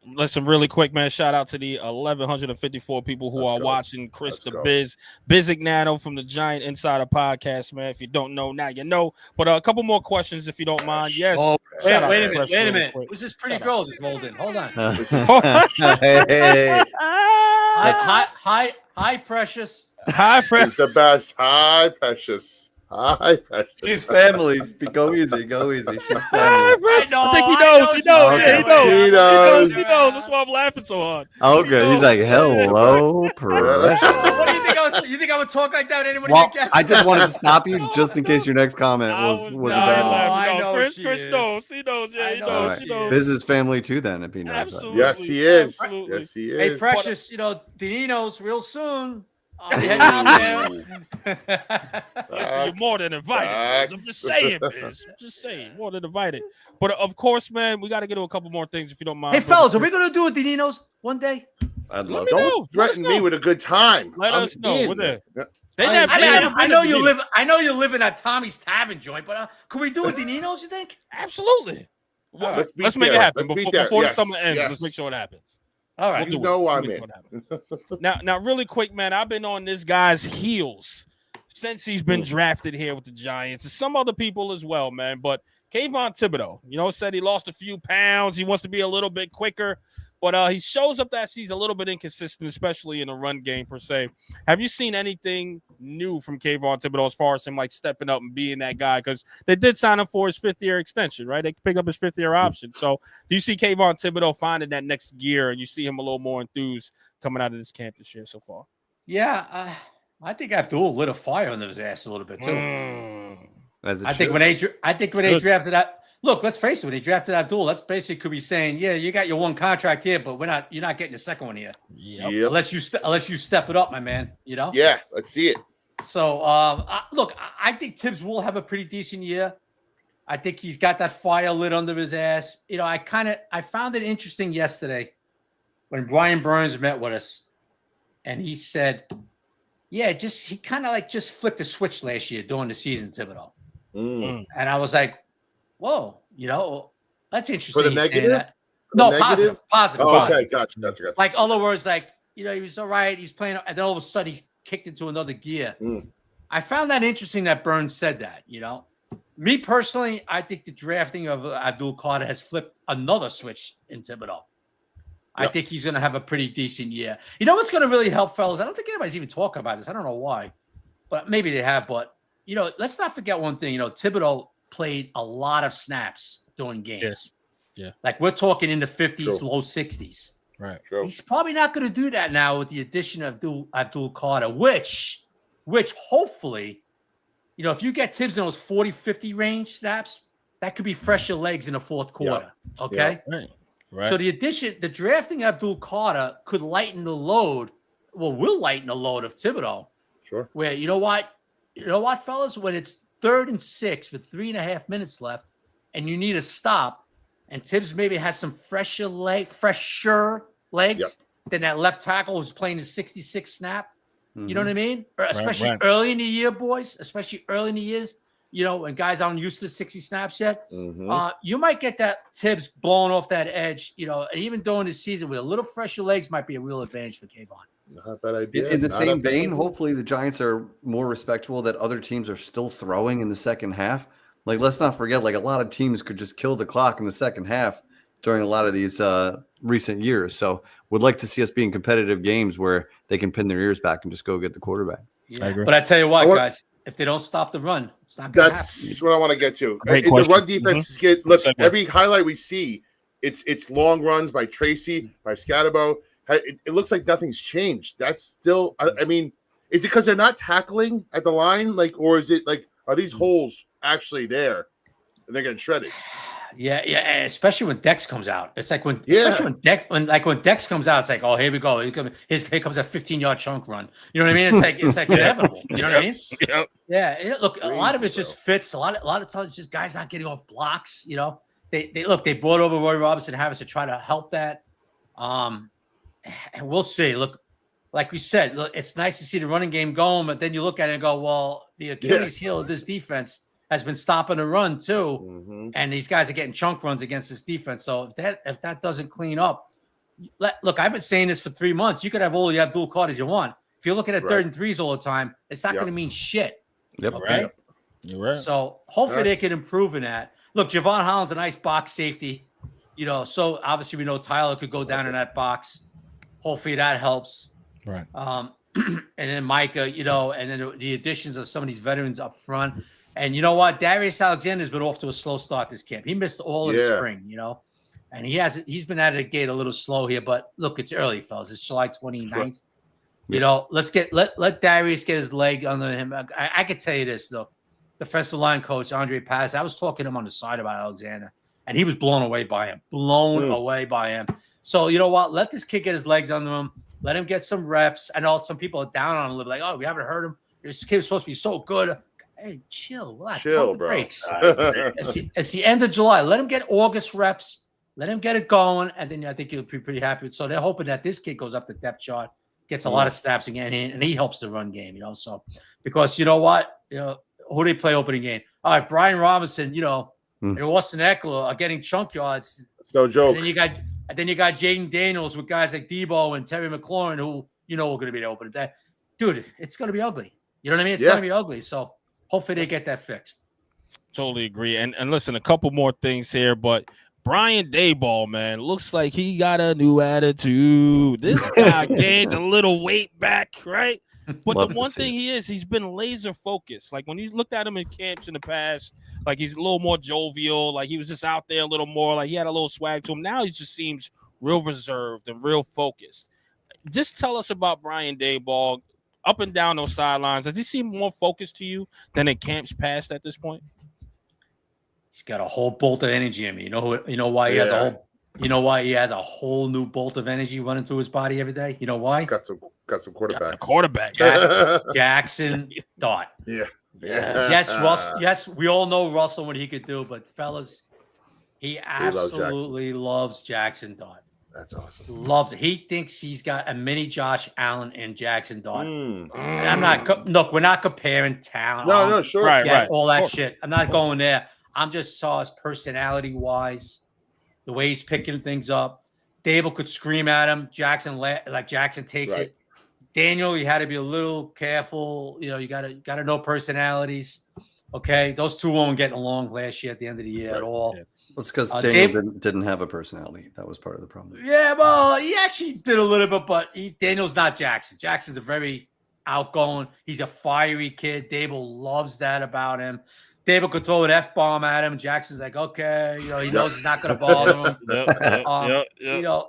listen really quick, man. Shout out to the 1,154 people who are watching. Chris the Bisignano from the Giant Insider Podcast, man. If you don't know, now you know. But a couple more questions, if you don't mind. Yes. Oh, wait a minute. Who's this pretty girl just rolled in? Hold on. Hey. Hi, Precious. Hi, Precious. He's the best. Hi, Precious. Hi, Precious. She's family. Go easy. Go easy. She's family. I know. I think he knows. He knows. Okay. Yeah, He knows. He knows. That's why I'm laughing so hard. Oh, good. He's like, hello, Precious. What do you think? You think I would talk like that? Anybody Well, guess? I just wanted to stop you just in case your next comment was not about. laughing. I know Chris she Chris is. knows. He knows. Yeah, he I know knows. Right. He knows. This is family too, then, if he knows Absolutely. Yes, he is. Absolutely. Yes, he Hey, is. Precious. You know, Danino's real soon. I'll be heading out there. Listen, you're more than invited. Biz. I'm just saying, Biz. I'm just saying, more than invited. But of course, man, we got to get to a couple more things if you don't mind. Hey, fellas, are we going to do a Danino's one day? I'd Let love me to. know. Don't threaten me with a good time. Let us know. in. We're there. I know you live. I know you live in that Tommy's Tavern joint, but can we do a Danino's? You think? Absolutely. Well, Let's let's make it there. happen Let's be before there. the Yes, summer ends. yes. Let's make sure it happens. All right. We'll You do know it. I'm We'll in. make sure it happens. Now, really quick, man. I've been on this guy's heels since he's been drafted here with the Giants, and some other people as well, man. But Kayvon Thibodeau, said he lost a few pounds. He wants to be a little bit quicker, but he shows up that he's a little bit inconsistent, especially in the run game per se. Have you seen anything new from Kayvon Thibodeau as far as him like stepping up and being that guy? Because they did sign him for his 5th-year extension, right? They picked up his 5th-year option. So do you see Kayvon Thibodeau finding that next gear, and you see him a little more enthused coming out of this camp this year so far? Yeah, I think Abdul lit a fire under his ass a little bit too. I think when they drafted that. Look, let's face it. When they drafted Abdul, that's basically could be saying, yeah, you got your one contract here, but you're not getting the second one here. Yep. Unless you step it up, my man. Yeah, let's see it. So, look, I think Tibbs will have a pretty decent year. I think he's got that fire lit under his ass. I found it interesting yesterday when Brian Burns met with us, and he said, yeah, he kind of like just flicked a switch last year during the season, Thibodeau. And I was like, whoa, that's interesting. For the negative? No, negative? positive. Oh, positive. okay, gotcha. Like, other words, like, he was all right. He's playing, and then all of a sudden he's kicked into another gear. I found that interesting that Burns said that, Me personally, I think the drafting of Abdul Carter has flipped another switch in Thibodeau. I think he's going to have a pretty decent year. You know what's going to really help, fellas? I don't think anybody's even talking about this. I don't know why, but maybe they have. But, let's not forget one thing. Thibodeau played a lot of snaps during games. Yeah. Like we're talking in the 50s, low 60s. Right. True. He's probably not going to do that now with the addition of Abdul Carter, which hopefully, if you get Tibbs in those 40, 50 range snaps, that could be fresher legs in the fourth quarter. Yeah. Okay. Yeah. Right. So the drafting Abdul Carter could lighten the load. Well, will lighten the load of Thibodeau. Sure. Where you know what, fellas, when it's 3rd and 6 with 3.5 minutes left, and you need a stop, and Tibbs maybe has some fresher legs than that left tackle who's playing his 66 snap. You know what I mean? Or especially early in the year, boys. Especially early in the years. When guys aren't used to the 60 snaps yet, you might get that Tibbs blowing off that edge, and even during the season with a little fresher legs might be a real advantage for Kayvon. Not a bad idea. In the same vein, hopefully the Giants are more respectable that other teams are still throwing in the second half. Like, let's not forget, like a lot of teams could just kill the clock in the second half during a lot of these recent years. So would like to see us be in competitive games where they can pin their ears back and just go get the quarterback. Yeah. I agree. But I tell you what, guys, if they don't stop the run, it's not going to happen. That's what I want to get to. The run defense is good. Look, every highlight we see, it's long runs by Tracy, by Scatterbo. It looks like nothing's changed. That's still, I mean, is it because they're not tackling at the line? Or is it like, are these holes actually there and they're getting shredded? Yeah, and especially when Dex comes out. It's like when, Yeah. especially when Dex comes out, it's like, oh, here we go. Here comes a 15-yard chunk run. You know what I mean? It's like inevitable. You know what I mean? Yep. Yeah. Look, a lot of it's Crazy, just fits. A lot of times, it's just guys not getting off blocks. You know, they brought over Roy Robinson Harris to try to help that. And we'll see. Look, like we said, look, it's nice to see the running game going, but then you look at it and go, well, the Achilles heel of this defense has been stopping the run too, and these guys are getting chunk runs against this defense. So if that doesn't clean up, look, I've been saying this for 3 months. You could have all the Abdul Carters you want. If you're looking at 3rd and 3s all the time, it's not going to mean shit. Yep. Okay. Right. You're right. So hopefully they can improve in that. Look, Javon Holland's a nice box safety. You know, so obviously we know Tyler could go down in that box. Hopefully that helps. Right. And then Micah, you know, and then the additions of some of these veterans up front. And you know what? Darius Alexander's been off to a slow start this camp. He missed all of the spring, you know, and he's been out of the gate a little slow here. But look, it's early, fellas. It's July 29th. Sure. You know, let Darius get his leg under him. I could tell you this, though. Defensive line coach Andre Paz, I was talking to him on the side about Alexander, and he was blown away by him. Away by him. So you know what? Let this kid get his legs under him. Let him get some reps. I know some people are down on him a little, like, oh, we haven't heard him. This kid was supposed to be so good. Hey, chill, relax. Chill, bro. Breaks. It's the end of July. Let him get August reps. Let him get it going, and then I think you'll be pretty happy. So they're hoping that this kid goes up the depth chart, gets a lot of snaps again, and he helps the run game, you know. So because you know what, you know, who they play opening game? All right, Brian Robinson, you know, and Austin Eckler are getting chunk yards. It's no joke. And then you got Jaden Daniels with guys like Debo and Terry McLaurin, who you know are going to be the opening day. Dude, it's going to be ugly. You know what I mean? It's going to be ugly. So hopefully they get that fixed. Totally agree. And listen, a couple more things here, but Brian Daboll, man, looks like he got a new attitude. This guy gained a little weight back, right? But the one thing he's been laser focused. Like when you looked at him in camps in the past, like he's a little more jovial, like he was just out there a little more, like he had a little swag to him. Now he just seems real reserved and real focused. Just tell us about Brian Daboll up and down those sidelines. Does he seem more focused to you than in camps past at this point? He's got a whole bolt of energy in me. You know why he has a whole new bolt of energy running through his body every day? You know why? Got some quarterbacks. Jackson Dart. Yeah. Yes, Russ. Yes, we all know Russell what he could do, but fellas, he absolutely loves Jackson Dart. That's awesome. Loves it. He thinks he's got a mini Josh Allen and Jackson Dart. And I'm not. Look, we're not comparing talent. No, sure. Right. All that shit. I'm not going there. I'm just saw his personality wise, the way he's picking things up. Dable could scream at him. Jackson takes it. Daniel, you had to be a little careful. You know, you gotta know personalities. Okay, those two weren't getting along last year at the end of the year at all. Yeah. That's because Daniel didn't have a personality. That was part of the problem. Yeah, well, he actually did a little bit, but Daniel's not Jackson. Jackson's a very outgoing. He's a fiery kid. Dable loves that about him. Dable could throw an F-bomb at him. Jackson's like, okay, you know, he knows it's not going to bother him. You know,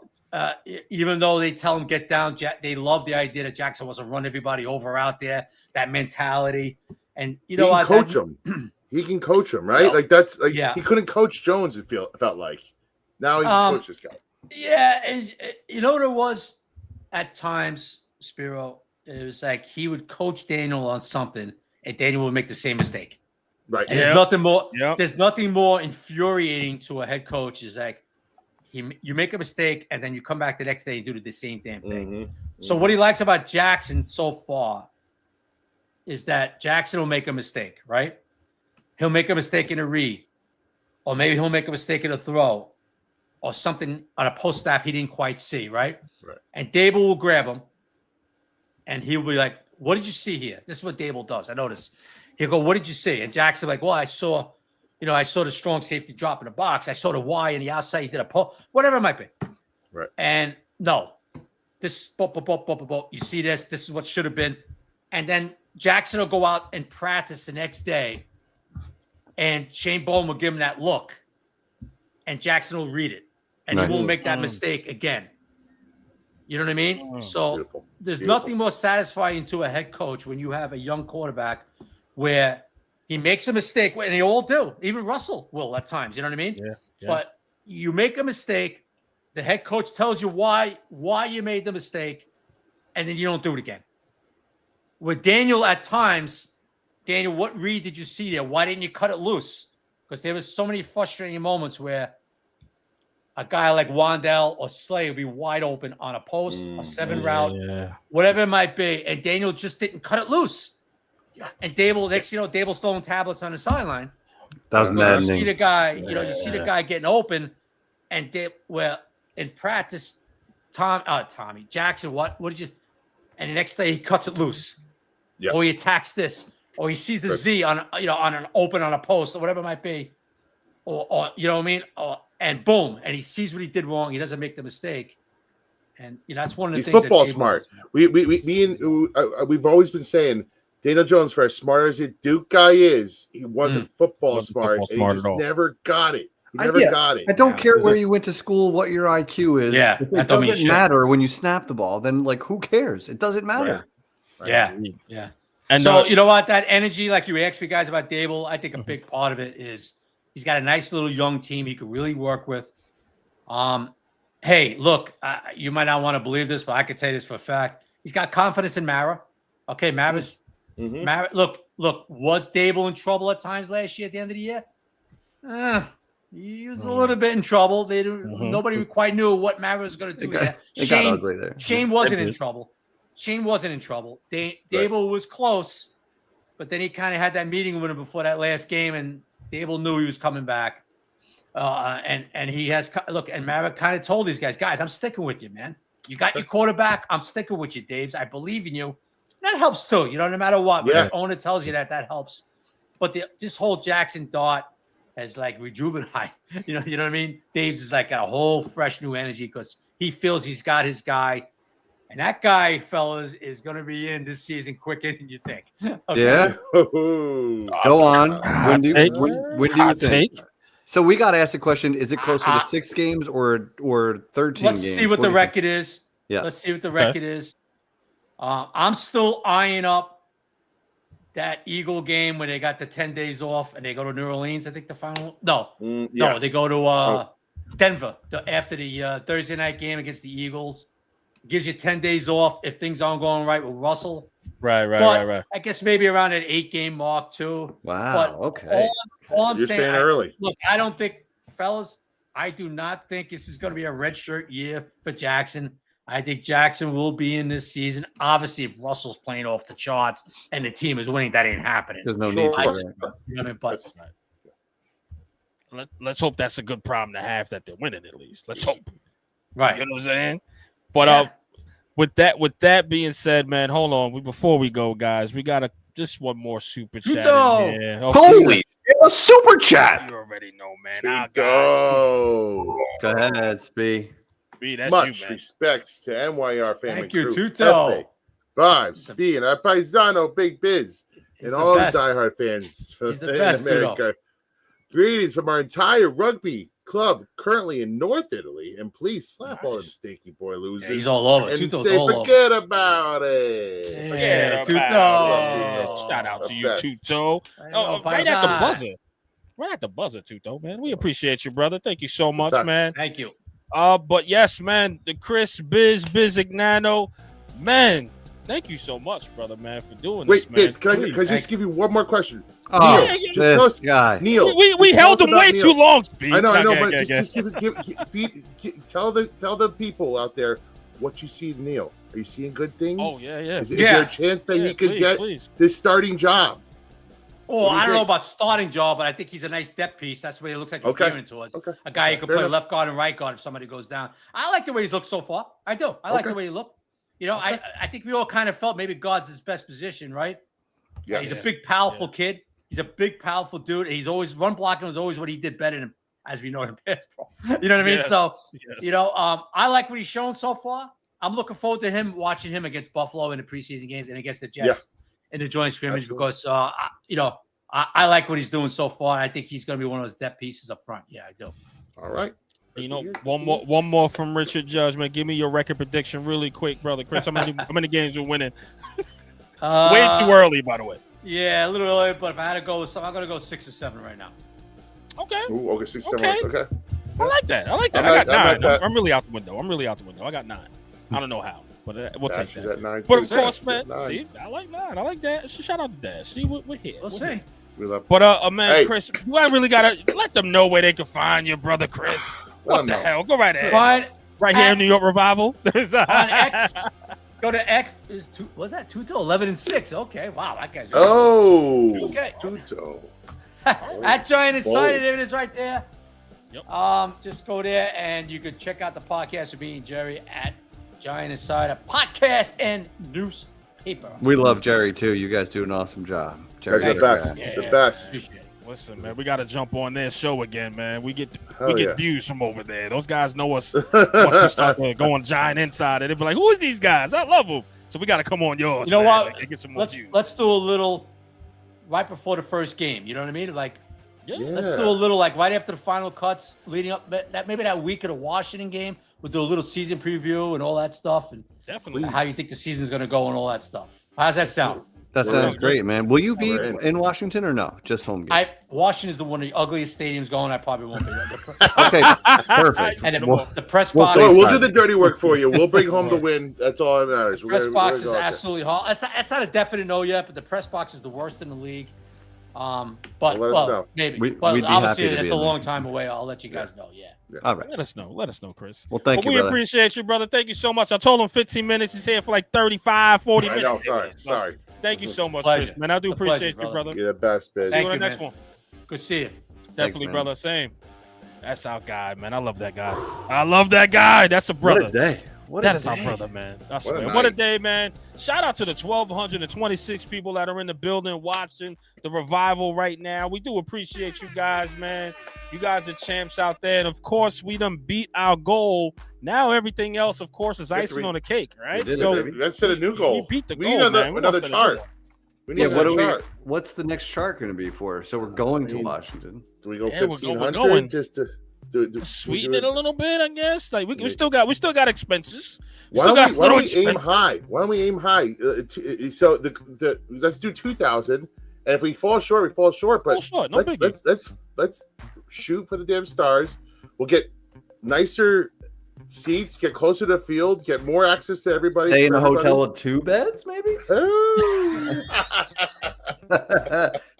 even though they tell him get down, they love the idea that Jackson wants to run everybody over out there. That mentality, and you know what? Coach him. He can coach him, right? Like that's like he couldn't coach Jones. It felt like now he can coach this guy. Yeah, you know what it was at times, Spiro. It was like he would coach Daniel on something, and Daniel would make the same mistake. Right. And there's nothing more. There's nothing more infuriating to a head coach is like you make a mistake and then you come back the next day and do the same damn thing. So what he likes about Jackson so far is that Jackson will make a mistake, right? He'll make a mistake in a read, or maybe he'll make a mistake in a throw, or something on a post snap he didn't quite see, right? And Dable will grab him, and he'll be like, "What did you see here?" This is what Dable does. I noticed. He'll go, "What did you see?" And Jackson like, "Well, I saw the strong safety drop in the box. I saw the Y in the outside. He did a pull, whatever it might be." Right. And no, this, you see this? This is what should have been. And then Jackson will go out and practice the next day, and Shane Bowen will give him that look, and Jackson will read it, and he won't make that mistake again. You know what I mean? So there's nothing more satisfying to a head coach when you have a young quarterback where he makes a mistake, and they all do. Even Russell will at times. You know what I mean? Yeah. But you make a mistake, the head coach tells you why you made the mistake, and then you don't do it again. With Daniel, at times, Daniel, what read did you see there? Why didn't you cut it loose? Because there was so many frustrating moments where a guy like Wandell or Slay would be wide open on a post, a 7 route, whatever it might be, and Daniel just didn't cut it loose. And Dable, next Dable's throwing tablets on the sideline. That was maddening. You see the guy, you see the guy getting open, and in practice, Tommy Jackson, what did you? And the next day he cuts it loose, or he attacks this, or he sees the Z on an open on a post or whatever it might be, or you know what I mean, and boom, and he sees what he did wrong. He doesn't make the mistake, and that's one of the things. He's football smart. We've always been saying Daniel Jones, for as smart as the Duke guy is, he wasn't football smart. And he just never got it. He never got it. I don't care where you went to school, what your IQ is. Yeah, it doesn't matter when you snap the ball. Then, who cares? It doesn't matter. Right. Yeah. And so, you know what? That energy, like you asked me guys about Dable, I think a big part of it is he's got a nice little young team he could really work with. Hey, look, you might not want to believe this, but I could say this for a fact. He's got confidence in Mara. Okay, Mara's. Mara, look, was Dable in trouble at times last year at the end of the year? He was a little bit in trouble. Nobody quite knew what Mara was going to do. It got ugly there. Shane wasn't in trouble. Dable was close, but then he kind of had that meeting with him before that last game, and Dable knew he was coming back. And he has and Mara kind of told these guys, I'm sticking with you, man. You got your quarterback. I'm sticking with you, Daves. I believe in you. That helps too, no matter what. When your owner tells you that helps. But this whole Jackson dot has rejuvenated. You know what I mean? Dave's is got a whole fresh new energy because he feels he's got his guy. And that guy, fellas, is going to be in this season quicker than you think. Okay. Yeah. Go on. When do you think? So we got to ask the question, is it closer to 6 games or 13 Let's games? see what the record is. Yeah. Let's see what the record is. I'm still eyeing up that Eagle game when they got the 10 days off and they go to New Orleans. I think the final. No, they go to Denver after the Thursday night game against the Eagles. Gives you 10 days off if things aren't going right with Russell. Right. I guess maybe around an 8-game mark too. Wow. But okay. All I'm You're saying early. Look, I don't think, fellas, I do not think this is going to be a redshirt year for Jackson. I think Jackson will be in this season. Obviously, if Russell's playing off the charts and the team is winning, that ain't happening. There's no need for it. You know what I mean? But Let's hope that's a good problem to have, that they're winning at least. Let's hope. Right. You know what I'm saying? But with that being said, man, hold on. Before we go, guys, we got just one more super chat in here. Okay. Holy, a super chat. You already know, man. Go ahead, Spee. That's much you, man. respects to NYR family. Thank you, crew. Tuto. Vibes, Spee, and our Paisano, Big Biz, and all the best. diehard fans from He's the best, America. Greetings from our entire rugby club currently in North Italy, and please slap all them stinky boy losers. Yeah, he's all over. And Tuto's say, all forget about it. Yeah, Tuto. Shout out to you, best. Tuto. Right at the buzzer. Right at the buzzer, Tuto, man. We appreciate you, brother. Thank you so much, man. Thank you. But yes, man, the Chris Bisignano, man. Thank you so much, brother, man, for doing this, man. Biz, can I just give you one more question? Oh, Neil, just tell us, guy. Neil, we held him way too long, Speed. I know, but just tell the people out there what you see in Neil. Are you seeing good things? Oh, yeah. Is there a chance that he could get this starting job? Oh, I don't know about starting job, but I think he's a nice depth piece. That's the way it looks like he's gearing towards. Okay. A guy who can Fair play enough. left guard and right guard if somebody goes down. I like the way he's looked so far. I do. I like the way he looked. I think we all kind of felt maybe guard's his best position, right? Yeah. He's a big, powerful kid. He's a big, powerful dude. And he's always run blocking was always what he did better than, as we know, in basketball. You know what I mean? Yes. So, I like what he's shown so far. I'm looking forward to watching him against Buffalo in the preseason games and against the Jets in the joint scrimmage because, I like what he's doing so far. I think he's going to be one of those depth pieces up front. Yeah, I do. All right. One more from Richard Judge, man. Give me your record prediction really quick, brother Chris. How many games we're winning? Way too early, by the way. Yeah, a little early, but if I had to go with something, I'm gonna go 6 or 7 right now. Okay. Ooh, okay, 6, 7 Okay. months. Okay. I like that. I like that. I'm I like- got I'm 9. like that. I'm really out the window. I got 9. I don't know how, but we'll Dash take is that. at 9. But too. of course, Six man. at 9. See, I like 9. I like that. Shout out to Dash. See, we're here. We'll We're see. here. We love. But man, Hey. Chris, you I really gotta let them know where they can find your brother Chris. Let What them the know. hell? Go right ahead. But Right here in New York Revival. There's on X, go to X. Was that 2 to 11 and 6? Okay, wow, that guy's. Oh. Okay. Tuto. At Giant Insider, Bold. there it is right there. Yep. Just go there and you could check out the podcast with me and Jerry at Giant Insider Podcast and Newspaper. We love Jerry too. You guys do an awesome job. Jerry's the Jerry's best. great. He's the best. Appreciate it. Listen, man, we got to jump on their show again, man. We get Hell yeah. views from over there. Those guys know us. Once we start going Giant Insider, they'll be like, "Who is these guys? I love them." So we got to come on yours. You know man, what? and get some more Let's views. do a little right before the first game. You know what I mean? Like Yeah. let's do a little like right after the final cuts, leading up that maybe that week of the Washington game. We'll do a little season preview and all that stuff, and Definitely. how you think the season's going to go and all that stuff. How's that sound? That We're sounds in. great, man. Will you be We're in. in Washington or no? Just home game. Washington is the one of the ugliest stadiums going. I probably won't be there. Okay, perfect. And then Well, the press well, box. Well, we'll FaceTime. do the dirty work for you. We'll bring home the win. That's all that matters. Press box is go out there. absolutely hot. That's not a definite no yet, but the press box is the worst in the league. But Well, let us know. maybe. We'd But be obviously, happy to it's be a in long there. time away. I'll let you guys know. Yeah. All right. Let us know. Let us know, Chris. Well, thank But you, we brother. appreciate you, brother. Thank you so much. I told him 15 minutes. He's here for like 35, 40 I minutes. know. So Sorry. Thank you so much, Pleasure. Chris, man. I do It's a pleasure, appreciate you, brother. brother. You're the best, bitch. See Thank you on you, the next man. one. Good to see you. Definitely, man. brother. Same. That's our guy, man. I love that guy. I love that guy. That's a brother. What a day. What That a is our day. brother, man. I What a swear. What a night. day, man. Shout out to the 1,226 people that are in the building watching the revival right now. We do appreciate you guys, man. You guys are champs out there. And, of course, we done beat our goal. Now everything else, of course, is icing Victory. on the cake, right? We did it, So baby. Let's set a new we goal. beat the We goal, need another, man. We another must set a new chart. one. We need Yeah, what another do we? chart. What's the next chart going to be for? So we're going to Washington. Do we go Yeah, we're 1,500 going. just to do Sweeten it a little bit, I guess. Like we still got expenses. Why Still got don't we little aim expenses. high? Why don't we aim high? So the let's do 2,000, and if we fall short, we fall short. But Oh, sure, no let's, biggie. let's shoot for the damn stars. We'll get nicer seats, get closer to the field, get more access to everybody. Stay in for a hotel everybody. with 2 beds, maybe? Oh.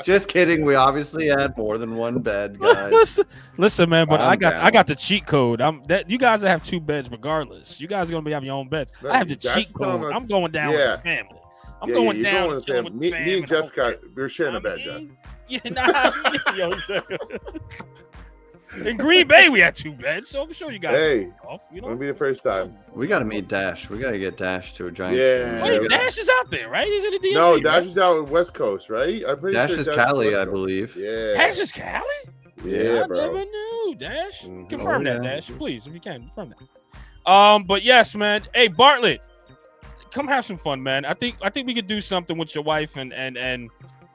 Just kidding. We obviously had more than 1 bed, guys. Listen, man. But Calm I down. got the cheat code. You guys have 2 beds regardless. You guys are gonna be having your own beds. I have the That's cheat telling code. us- I'm going down yeah. with the family. I'm Yeah, going you're down with and chilling them. with the Me fam and Jeff the whole we were sharing a bed, Jeff. thing. Yeah, nah, yo, so- in Green Bay we had 2 beds, so I'm sure you guys. Hey, off, you it'll know. be the first time. We got to meet Dash. We got to get Dash to a Giants Yeah. game. Wait, Yeah. Dash is out there, right? He's in the DMV. No, right? Dash is out on West Coast, right? I'm pretty Dash sure is Dash Cali, West I Coast. believe. Yeah. Dash is Cali. Yeah, I bro. never knew, Dash. Mhm. Confirm Oh, that, yeah. Dash, please, if you can. Confirm that. But yes, man. Hey, Bartlett, come have some fun, man. I think we could do something with your wife and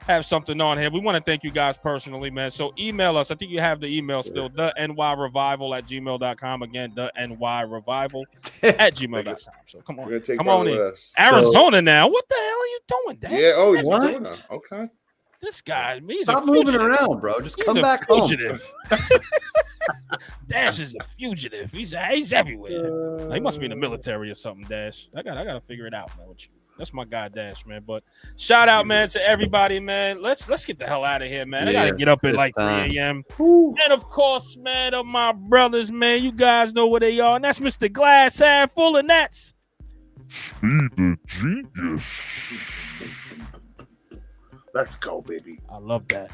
have something on here. We want to thank you guys personally, man. So email us. I think you have the email still, the nyrevival@gmail.com. Again, the nyrevival@gmail.com. So come We're on. gonna take Come one on in. with us. Arizona now. What the hell are you doing, Dash? Yeah. Oh, he's What? doing that. Okay. This guy, he's Stop a moving fugitive. around, bro. Just He's come a back home. fugitive. Dash is a fugitive. He's everywhere. He must be in the military or something, Dash. I gotta figure it out, man. With you. That's my guy, Dash, man. But shout out, man, to everybody, man. Let's get the hell out of here, man. I gotta Yeah, get up at it's like time. 3 a.m. And of course, man, of my brothers, man, you guys know where they are. And that's Mr. Glass Half Full, and that's Speed the genius. Let's go, baby. I love that.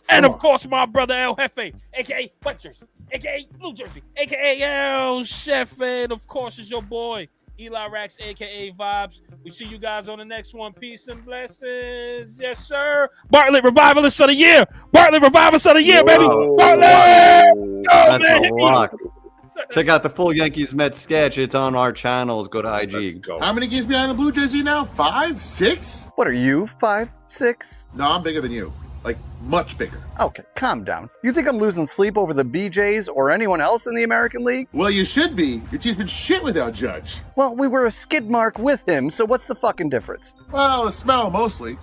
And of course, my brother El Jefe, aka White Jersey, aka Blue Jersey, aka El Chefe, and of course, is your boy Eli Rax, aka Vibes. We see you guys on the next one. Peace and blessings. Yes, sir. Bartlett Revivalist of the Year. Bartlett Revivalist of the Year, baby. Whoa. Bartlett! Go, That's man. a Hit me. lock. Check out the full Yankees Mets sketch. It's on our channels. Go to Let's IG. go. How many games behind the Blue Jersey now? 5, 6? What are you? 5, 6? No, I'm bigger than you. like much bigger. Okay, calm down. You think I'm losing sleep over the BJs or anyone else in the American League? Well, you should be. Your team's been shit without Judge. Well, we were a skid mark with him, so what's the fucking difference? Well, the smell mostly.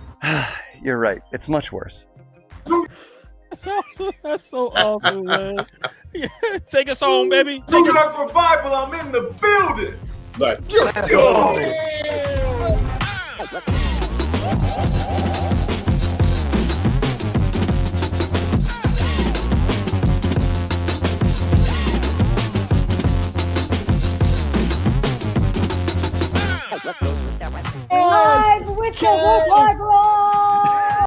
You're right. It's much worse. That's so awesome, man. Yeah, take us home, baby. Take us Revival, I'm in the building. Let's go. Live with the Wolf Hard